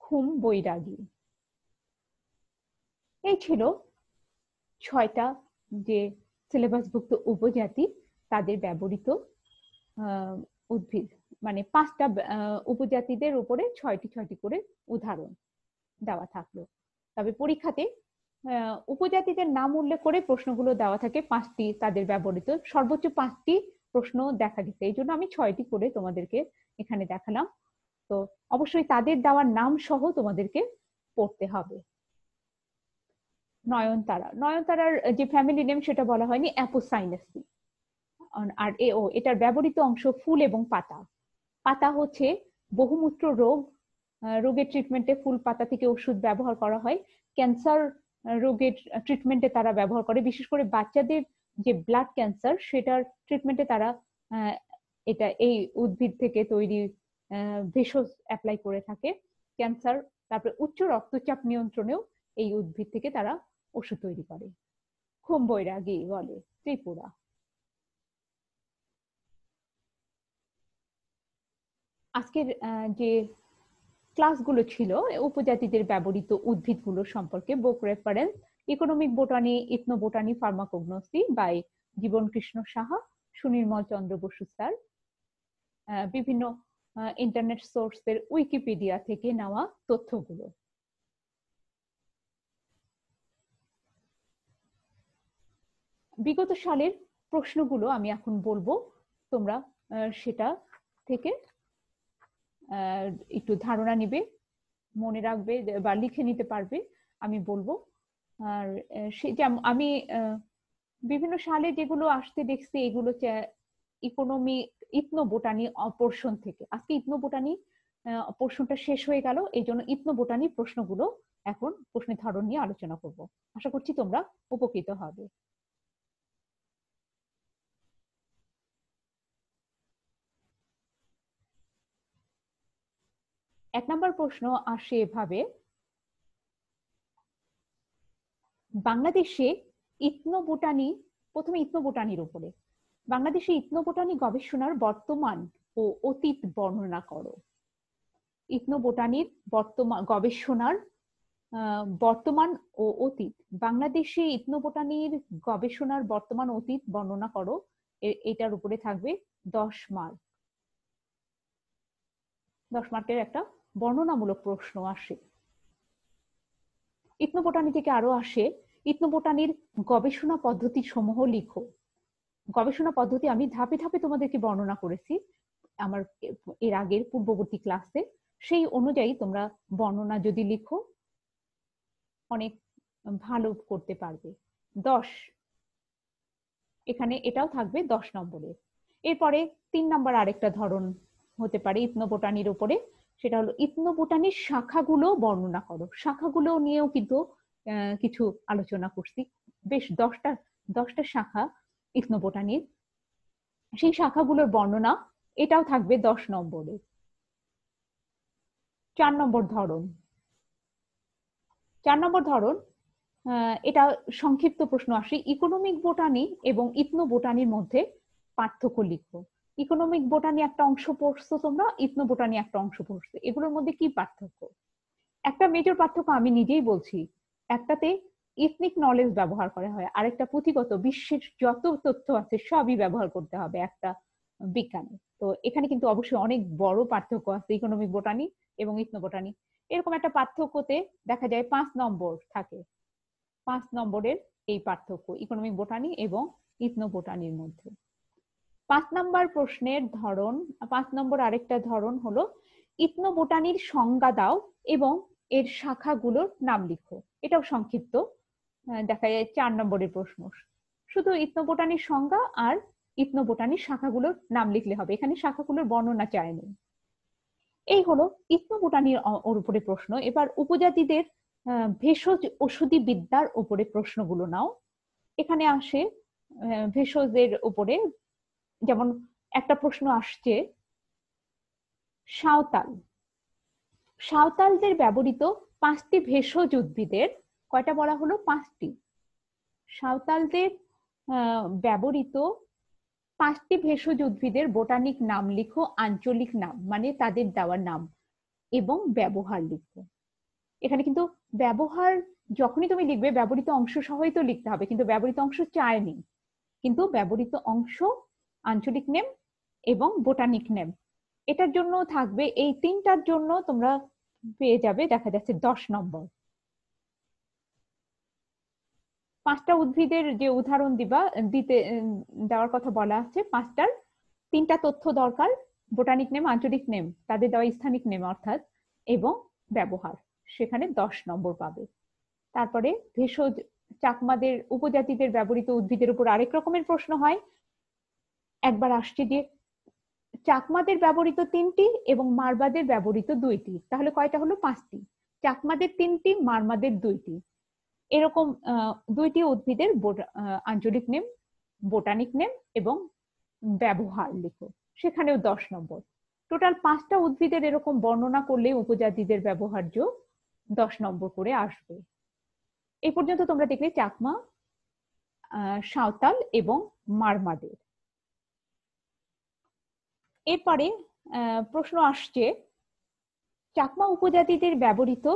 খুম বৈরাগী। এই ছিল 6টা যে সিলেবাসভুক্ত উপজাতি, তাদের ব্যবহৃত উদ্ভিদ, মানে 5টা উপজাতিদের উপরে 6টি করে উদাহরণ দেওয়া থাকলো। তবে পরীক্ষাতে উপজাতিদের নাম উল্লেখ করে প্রশ্নগুলো দেওয়া থাকে 5টি তাদের ব্যবহৃত, সর্বোচ্চ 5টি প্রশ্ন দেখা গেছে। এই জন্য আমি 6টি করে তোমাদেরকে এখানে দেখালাম। তো অবশ্যই তাদের দেওয়ার নাম সহ তোমাদেরকে পড়তে হবে। নয়নতারা, নয়নতারার যে ফ্যামিলি নেম সেটা বলা হয়নি, অ্যাপোসাইনেসি। আর এটার ব্যবহৃত অংশ ফুল এবং পাতা। পাতা হচ্ছে বহুমূত্র রোগের ট্রিটমেন্টে ফুল পাতা থেকে ওষুধ ব্যবহার করা হয়। ক্যান্সার রোগের ট্রিটমেন্টে তারা ব্যবহার করে, বিশেষ করে বাচ্চাদের যে ব্লাড ক্যান্সার সেটার ট্রিটমেন্টে তারা এটা এই উদ্ভিদ থেকে তৈরি ভেষজ অ্যাপ্লাই করে থাকে। ক্যান্সার, তারপরে উচ্চ রক্তচাপ নিয়ন্ত্রণেও এই উদ্ভিদ থেকে তারা ওষুধ তৈরি করে। খুম্বৈরাগী বলে ত্রিপুরা। আজকের যে ক্লাসগুলো ছিল উপজাতিদের ব্যবহৃত উদ্ভিদগুলো সম্পর্কে, book reference economic botany, ethno botany, pharmacognosy by Jibon Krishna Saha, Sunirmal Chandra Basu sir, বিভিন্ন ইন্টারনেট সোর্সের উইকিপিডিয়া থেকে নেওয়া তথ্যগুলো। বিগত সালের প্রশ্নগুলো আমি এখন বলবো, তোমরা সেটা থেকে একটু ধারণা নিবে, মনে রাখবে বা লিখে নিতে পারবে, আমি বলবো। আর আমি বিভিন্ন সালে যেগুলো আসতে দেখছি এগুলো ইকোনমি ইথনো বোটানি পোর্শন থেকে। আজকে ইথনো বোটানি পোর্শনটা শেষ হয়ে গেল, এই জন্য ইথনো বোটানি প্রশ্নগুলো এখন প্রশ্নের ধরন নিয়ে আলোচনা করব। আশা করছি তোমরা উপকৃত হবে। এক নম্বর প্রশ্ন আসে এভাবে, বাংলাদেশে ইথনো বোটানি, প্রথমে ইথনো বোটানির উপরে, বাংলাদেশে ইথনো বোটানি গবেষণার বর্তমান ও অতীত বর্ণনা করো। ইথনো বোটানির বর্তমান গবেষণার বর্তমান ও অতীত, বাংলাদেশে ইথনো বোটানির গবেষণার বর্তমান অতীত বর্ণনা করো। এটার উপরে থাকবে 10 মার্ক। 10 মার্কের একটা বর্ণনামূলক প্রশ্ন আসে। ইথনো বোটানি থেকে আরো আসে, ইথনো বোটানির গবেষণা পদ্ধতি সমূহ লিখো। গবেষণা পদ্ধতি আমি ধাপে ধাপে তোমাদেরকে বর্ণনা করেছি আমার এর আগের পূর্ববর্তী ক্লাসে, সেই অনুযায়ী তোমরা বর্ণনা যদি লিখো অনেক ভালো করতে পারবে। 10 এখানে এটাও থাকবে 10 নম্বরে। এরপরে 3 নম্বর আরেকটা ধরন হতে পারে ইথনো বোটানির উপরে, সেটা হলো ইথনো বোটানির শাখাগুলো বর্ণনা করো। শাখাগুলো নিয়েও কিন্তু কিছু আলোচনা করছি, বেশ 10টা শাখা ইথনো বোটানির, সেই শাখাগুলোর বর্ণনা এটাও থাকবে 10 নম্বরে। 4 নম্বর ধরন, 4 নম্বর ধরন এটা সংক্ষিপ্ত প্রশ্ন আসে, ইকোনমিক বোটানি এবং ইথনো বোটানির মধ্যে পার্থক্য লিখো। ইকোনমিক বোটানি একটা অংশ পড়ছো তোমরা, ইথনো বোটানি একটা অংশ পড়ছো, এগুলোর মধ্যে কি পার্থক্য? একটা মেজর পার্থক্য আমি নিজেই বলছি, একটাতে ইথনিক নলেজ ব্যবহার করা হয়, আরেকটা পুঁথিগত বিশ্বের যত তথ্য আছে সবই ব্যবহার করতে হবে একটা বিজ্ঞানে। তো এখানে কিন্তু অবশ্যই অনেক বড় পার্থক্য আছে ইকোনমিক বোটানি এবং ইথনো বোটানি। এরকম একটা পার্থক্যতে দেখা যায় 5 নম্বর থাকে, 5 নম্বরের এই পার্থক্য ইকোনমিক বোটানি এবং ইথনো বোটানির মধ্যে। 5 নম্বর প্রশ্নের ধরন, 5 নম্বর আরেকটা ধরন হলো ইথনো বোটানির সংজ্ঞা দাও এবং এর শাখাগুলোর নাম লিখো। এটাও সংক্ষিপ্ত, দেখা যায় 4 নম্বরের প্রশ্ন। শুধু ইথনো বোটানির সংজ্ঞা আর ইথনো বোটানির শাখাগুলোর নাম লিখলে হবে, এখানে শাখাগুলোর বর্ণনা চায়নি। এই হলো ইথনো বোটানির ওর উপরে প্রশ্ন। এবার উপজাতিদের ভেষজ ওষুধি বিদ্যার উপরে প্রশ্নগুলো নাও। এখানে আসে ভেষজের উপরে, যেমন একটা প্রশ্ন আসছে সাঁওতাল, সাঁওতালদের ব্যবহৃত 5টি ভেষজ উদ্ভিদের, কয়টা বলা হলো? 5টি। সাঁওতালদের ব্যবহৃত 5টি ভেষজ উদ্ভিদের বোটানিক নাম লিখো, আঞ্চলিক নাম মানে তাদের দেওয়ার নাম, এবং ব্যবহার লিখো। এখানে কিন্তু ব্যবহার যখনই তুমি লিখবে ব্যবহৃত অংশ সহই তো লিখতে হবে, কিন্তু ব্যবহৃত অংশ চায়নি, কিন্তু ব্যবহৃত অংশ, আঞ্চলিক নেম এবং বোটানিক নেম, এটার জন্য থাকবে, এই 3টার জন্য তোমরা পেয়ে যাবে দেখা যাচ্ছে 10 নম্বর। 5টা উদ্ভিদের যে উদাহরণ দেওয়ার কথা বলা আছে, 5টার 3টা তথ্য দরকার, বোটানিক নেম, আঞ্চলিক নেম, তাদের দেওয়া স্থানিক নেম অর্থাৎ, এবং ব্যবহার, সেখানে 10 নম্বর পাবে। তারপরে ভেষজ চাকমাদের উপজাতিদের ব্যবহৃত উদ্ভিদের উপর আরেক রকমের প্রশ্ন হয়, একবার আসছে যে চাকমাদের ব্যবহৃত 3টি এবং মারবাদের ব্যবহৃত 2টি, তাহলে কয়টা হলো? 5টি। চাকমাদের 3টি, মারমাদের 2টি। এরকম দুইটি উদ্ভিদের আঞ্চলিক নেম, বোটানিক নেম এবং ব্যবহার লিখো, সেখানেও 10 নম্বর। টোটাল 5টা উদ্ভিদের এরকম বর্ণনা করলে উপজাতিদের ব্যবহার্য 10 নম্বর করে আসবে। এই পর্যন্ত তোমরা দেখলে চাকমা, সাঁওতাল এবং মারমাদের। এরপরে প্রশ্ন আসছে, চাকমা উপজাতিদের ব্যবহৃত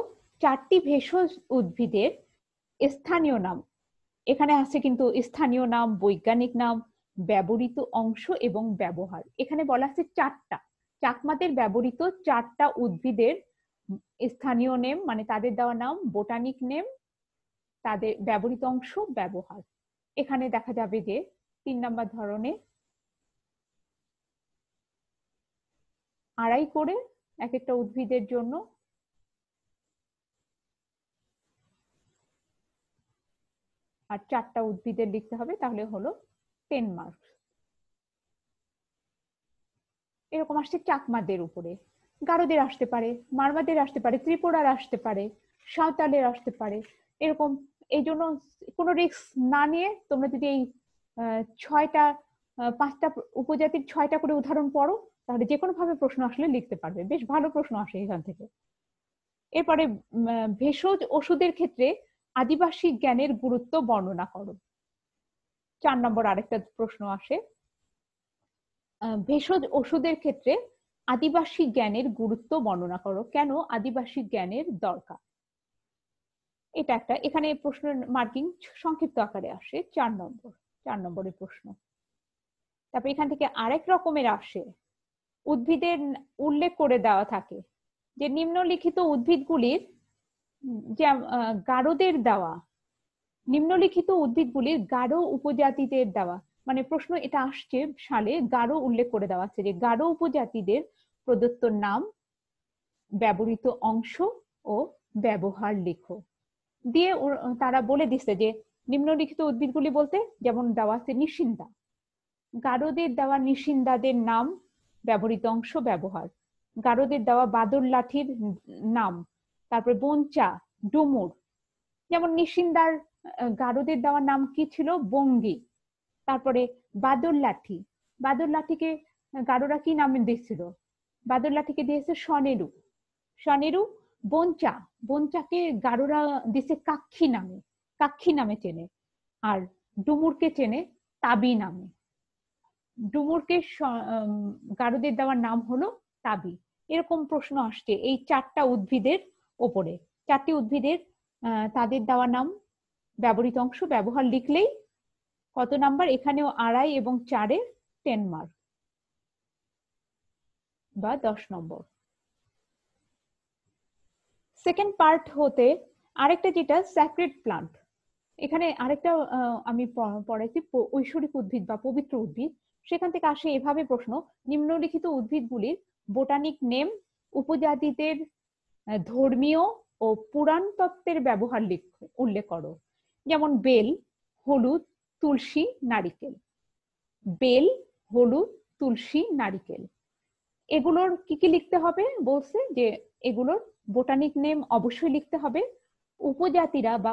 4টি ভেষজ উদ্ভিদের স্থানীয় নাম। এখানে আছে কিন্তু স্থানীয় নাম, বৈজ্ঞানিক নাম, ব্যবহৃত অংশ এবং ব্যবহার। এখানে বলা আছে 4টা, চাকমাদের ব্যবহৃত 4টা উদ্ভিদের স্থানীয় নেম মানে তাদের দেওয়া নাম, বোটানিক নেম, তাদের ব্যবহৃত অংশ, ব্যবহার। এখানে দেখা যাবে যে 3 নম্বর ধরনে 2.5 করে এক একটা উদ্ভিদের জন্য, আর 4টা উদ্ভিদের লিখতে হবে, তাহলে হলো 10 মার্কস। এরকম আসছে চাকমাদের উপরে। গারোদের আসতে পারে, মারমাদের আসতে পারে, ত্রিপুরার আসতে পারে, সাঁওতালের আসতে পারে, এরকম। এই জন্য কোনো রিস্ক না নিয়ে তোমরা যদি এই 5টা উপজাতির 6টা করে উদাহরণ পড়ো, তাহলে যে কোনো ভাবে প্রশ্ন আসলে লিখতে পারবে, বেশ ভালো প্রশ্ন আসে এখান থেকে। এরপরে ভেষজ ওষুধের ক্ষেত্রে আদিবাসী জ্ঞানের গুরুত্ব বর্ণনা করো। 4 নম্বর আরেকটা প্রশ্ন আসে, ভেষজ ওষুধের ক্ষেত্রে আদিবাসী জ্ঞানের গুরুত্ব বর্ণনা করো, কেন আদিবাসী জ্ঞানের দরকার। এটা একটা, এখানে প্রশ্নের মার্কিং সংক্ষিপ্ত আকারে আসে 4 নম্বরের প্রশ্ন। তারপর এখান থেকে আরেক রকমের আসে, উদ্ভিদের উল্লেখ করে দেওয়া থাকে যে নিম্নলিখিত উদ্ভিদগুলির, যে গারোদের দেওয়া, নিম্নলিখিত উদ্ভিদগুলির গারো উপজাতিদের দেওয়া, মানে প্রশ্ন এটা আসছে সালে গারো উল্লেখ করে দেওয়া আছে যে গারো উপজাতিদের প্রদত্ত নাম, ব্যবহৃত অংশ ও ব্যবহার লিখো। দিয়ে তারা বলে দিচ্ছে যে নিম্নলিখিত উদ্ভিদগুলি বলতে যেমন দেওয়া আছে নিশিন্দা, গারোদের দেওয়া নিশিন্দাদের নাম, ব্যবহৃত অংশ, ব্যবহার। গারোদের দেওয়া বাদর লাঠির নাম, তারপরে বঞ্চা, ডুমুর। যেমন নিশিন্দার গারোদের দেওয়া নাম কি ছিল? বঙ্গি। তারপরে বাদর লাঠি, বাদর লাঠিকে গারোরা কি নামে দিয়েছিল? বাদর লাঠিকে দিয়েছে সনেরু, সনেরু। বঞ্চা, বঞ্চাকে গারোরা দিছে কাক্ষী নামে, কাক্ষী নামে চেনে। আর ডুমুরকে চেনে তাবি নামে। ডুমুরকে গারোদের দেওয়ার নাম হলো তাবি। এরকম প্রশ্ন আসছে এই 4টা উদ্ভিদের ওপরে। 4টি উদ্ভিদের তাদের দেওয়া নাম, ব্যবহৃত অংশ, ব্যবহার লিখলেই কত নাম্বার? এখানেও 2.5 এবং 4-এ 10 মার্ক বা 10 নম্বর। সেকেন্ড পার্ট হতে আরেকটা যেটা স্যাক্রেড প্লান্ট, এখানে আরেকটা আমি পড়াইছি ঐশ্বরিক উদ্ভিদ বা পবিত্র উদ্ভিদ। সেখান থেকে আসে এভাবে প্রশ্ন, নিম্নলিখিত উদ্ভিদগুলির বোটানিক নেম, উপজাতিদের ধর্মীয় ও পুরাণ তত্ত্বের ব্যবহার উল্লেখ করো। যেমন বেল, হলুদ, তুলসী, নারিকেল। বেল, হলুদ, তুলসী, নারিকেল, এগুলোর কি কি লিখতে হবে বলছে যে এগুলোর বোটানিক নেম অবশ্যই লিখতে হবে। উপজাতিরা বা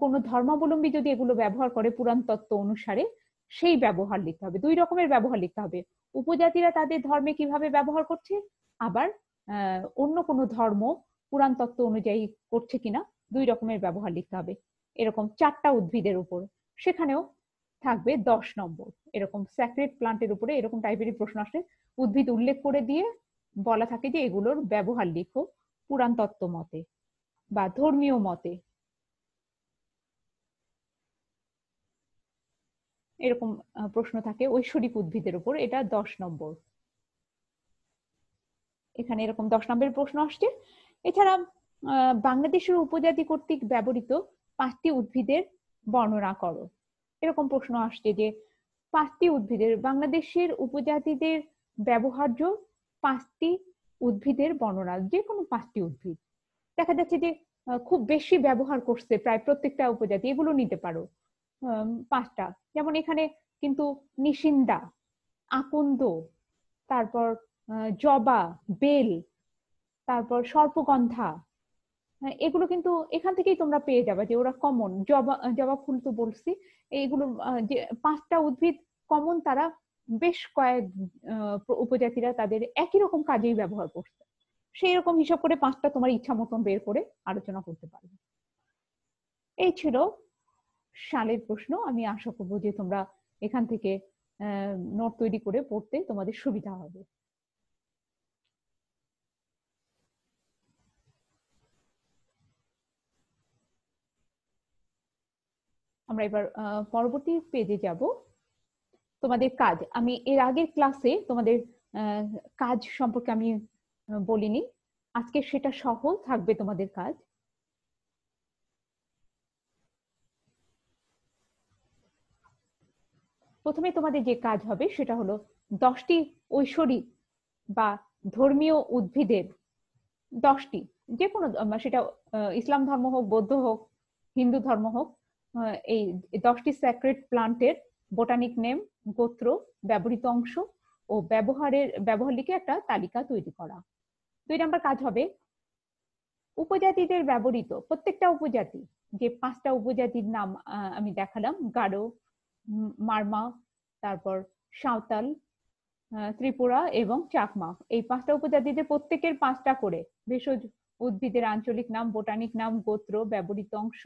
কোন ধর্মাবলম্বী যদি এগুলো ব্যবহার করে পুরাণ তত্ত্ব অনুসারে, সেই ব্যবহার লিখতে হবে। 2 রকমের ব্যবহার লিখতে হবে, উপজাতিরা তাদের ধর্মে কিভাবে ব্যবহার করছে, আবার অন্য কোনো ধর্ম পুরাণ তত্ত্ব অনুযায়ী করছে কিনা, 2 রকমের ব্যবহার লিখতে হবে। এরকম 4টা উদ্ভিদের উপর, সেখানেও থাকবে 10 নম্বর। এরকম স্যাক্রেড প্লান্টের উপরে এরকম টাইপেরই প্রশ্ন আসে, উদ্ভিদ উল্লেখ করে দিয়ে বলা থাকে যে এগুলোর ব্যবহার লিখো পুরাণ তত্ত্ব মতে বা ধর্মীয় মতে। এরকম প্রশ্ন থাকে ঐশ্বরিক উদ্ভিদের উপর, এটা 10 নম্বর। এখানে এরকম 10 নম্বরের প্রশ্ন আসছে। এছাড়া বাংলাদেশের উপজাতি কর্তৃক ব্যবহৃত 5টি উদ্ভিদের বর্ণনা করো। এরকম প্রশ্ন আসছে যে 5টি উদ্ভিদের, বাংলাদেশের উপজাতিদের ব্যবহার্য 5টি উদ্ভিদের বর্ণনা, যে কোনো 5টি উদ্ভিদ। দেখা যাচ্ছে যে খুব বেশি ব্যবহার করছে প্রায় প্রত্যেকটা উপজাতি, এগুলো নিতে পারো 5টা। যেমন এখানে কিন্তু নিশিন্দা, আকন্দ, তারপর জবা, বেল, তারপর সর্পগন্ধা, এগুলো কিন্তু এখান থেকেই তোমরা পেয়ে যাবে যে ওরা কমন। জবা জবা ফুল তো বলছি, এইগুলো যে 5টা উদ্ভিদ কমন, তারা বেশ কয়েক উপজাতিরা তাদের একই রকম কাজেই ব্যবহার করছে। সেই রকম হিসাব করে 5টা তোমার ইচ্ছা মতন বের করে আলোচনা করতে পারবে। এই ছিল সালের প্রশ্ন। আমি আশা করবো যে তোমরা এখান থেকে নোট তৈরি করে পড়তে তোমাদের সুবিধা হবে। আমরা এবার পরবর্তী পেজে যাব। তোমাদের কাজ, আমি এর আগের ক্লাসে তোমাদের কাজ সম্পর্কে আমি বলিনি, আজকে সেটা সহ থাকবে তোমাদের কাজ। প্রথমে তোমাদের যে কাজ হবে সেটা হলো 10টি ঐশ্বরিক বা ধর্মীয় উদ্ভিদের 10টি, যে কোনো সেটা ইসলাম ধর্ম হোক, বৌদ্ধ হোক, হিন্দু ধর্ম হোক, এই 10টি স্যাক্রেড প্লান্টের বোটানিক নেম, গোত্র, ব্যবহৃত অংশ ও ব্যবহার লিখে একটা তালিকা তৈরি করা। 2 নম্বর কাজ হবে উপজাতিদের ব্যবহৃত প্রত্যেকটা উপজাতি, যে 5টা উপজাতির নাম আমি দেখালাম, গারো, মারমা, তারপর সাঁওতাল, ত্রিপুরা এবং চাকমা, এই 5টা উপজাতিদের প্রত্যেকের 5টা করে ভেষজ উদ্ভিদের আঞ্চলিক নাম, বোটানিক নাম, গোত্র, ব্যবহৃত অংশ,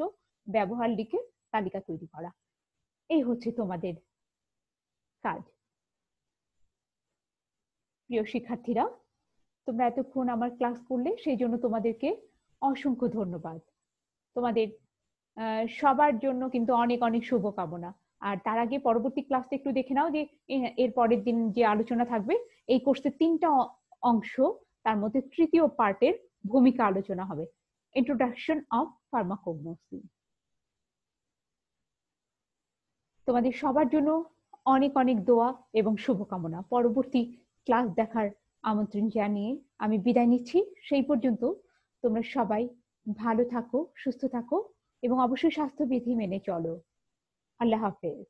ব্যবহার লিখে তালিকা তৈরি করা। এই হচ্ছে তোমাদের কাজ। প্রিয় শিক্ষার্থীরা, তোমরা এতক্ষণ আমার ক্লাস করলে সেই জন্য তোমাদেরকে অসংখ্য ধন্যবাদ। তোমাদের সবার জন্য কিন্তু অনেক অনেক শুভকামনা। আর তার আগে পরবর্তী ক্লাসটা একটু দেখে নাও যে এর পরের দিন যে আলোচনা থাকবে, এই কোর্সের 3টা অংশ, তার মধ্যে তৃতীয় পার্টের ভূমিকা আলোচনা হবে, ইন্ট্রোডাকশন অফ ফার্মাকোগনোসি। তোমাদের সবার জন্য অনেক অনেক দোয়া এবং শুভকামনা। পরবর্তী ক্লাস দেখার আমন্ত্রণ জানিয়ে আমি বিদায় নিচ্ছি। সেই পর্যন্ত তোমরা সবাই ভালো থাকো, সুস্থ থাকো এবং অবশ্যই স্বাস্থ্যবিধি মেনে চলো। আল্লাহ হাফেজ।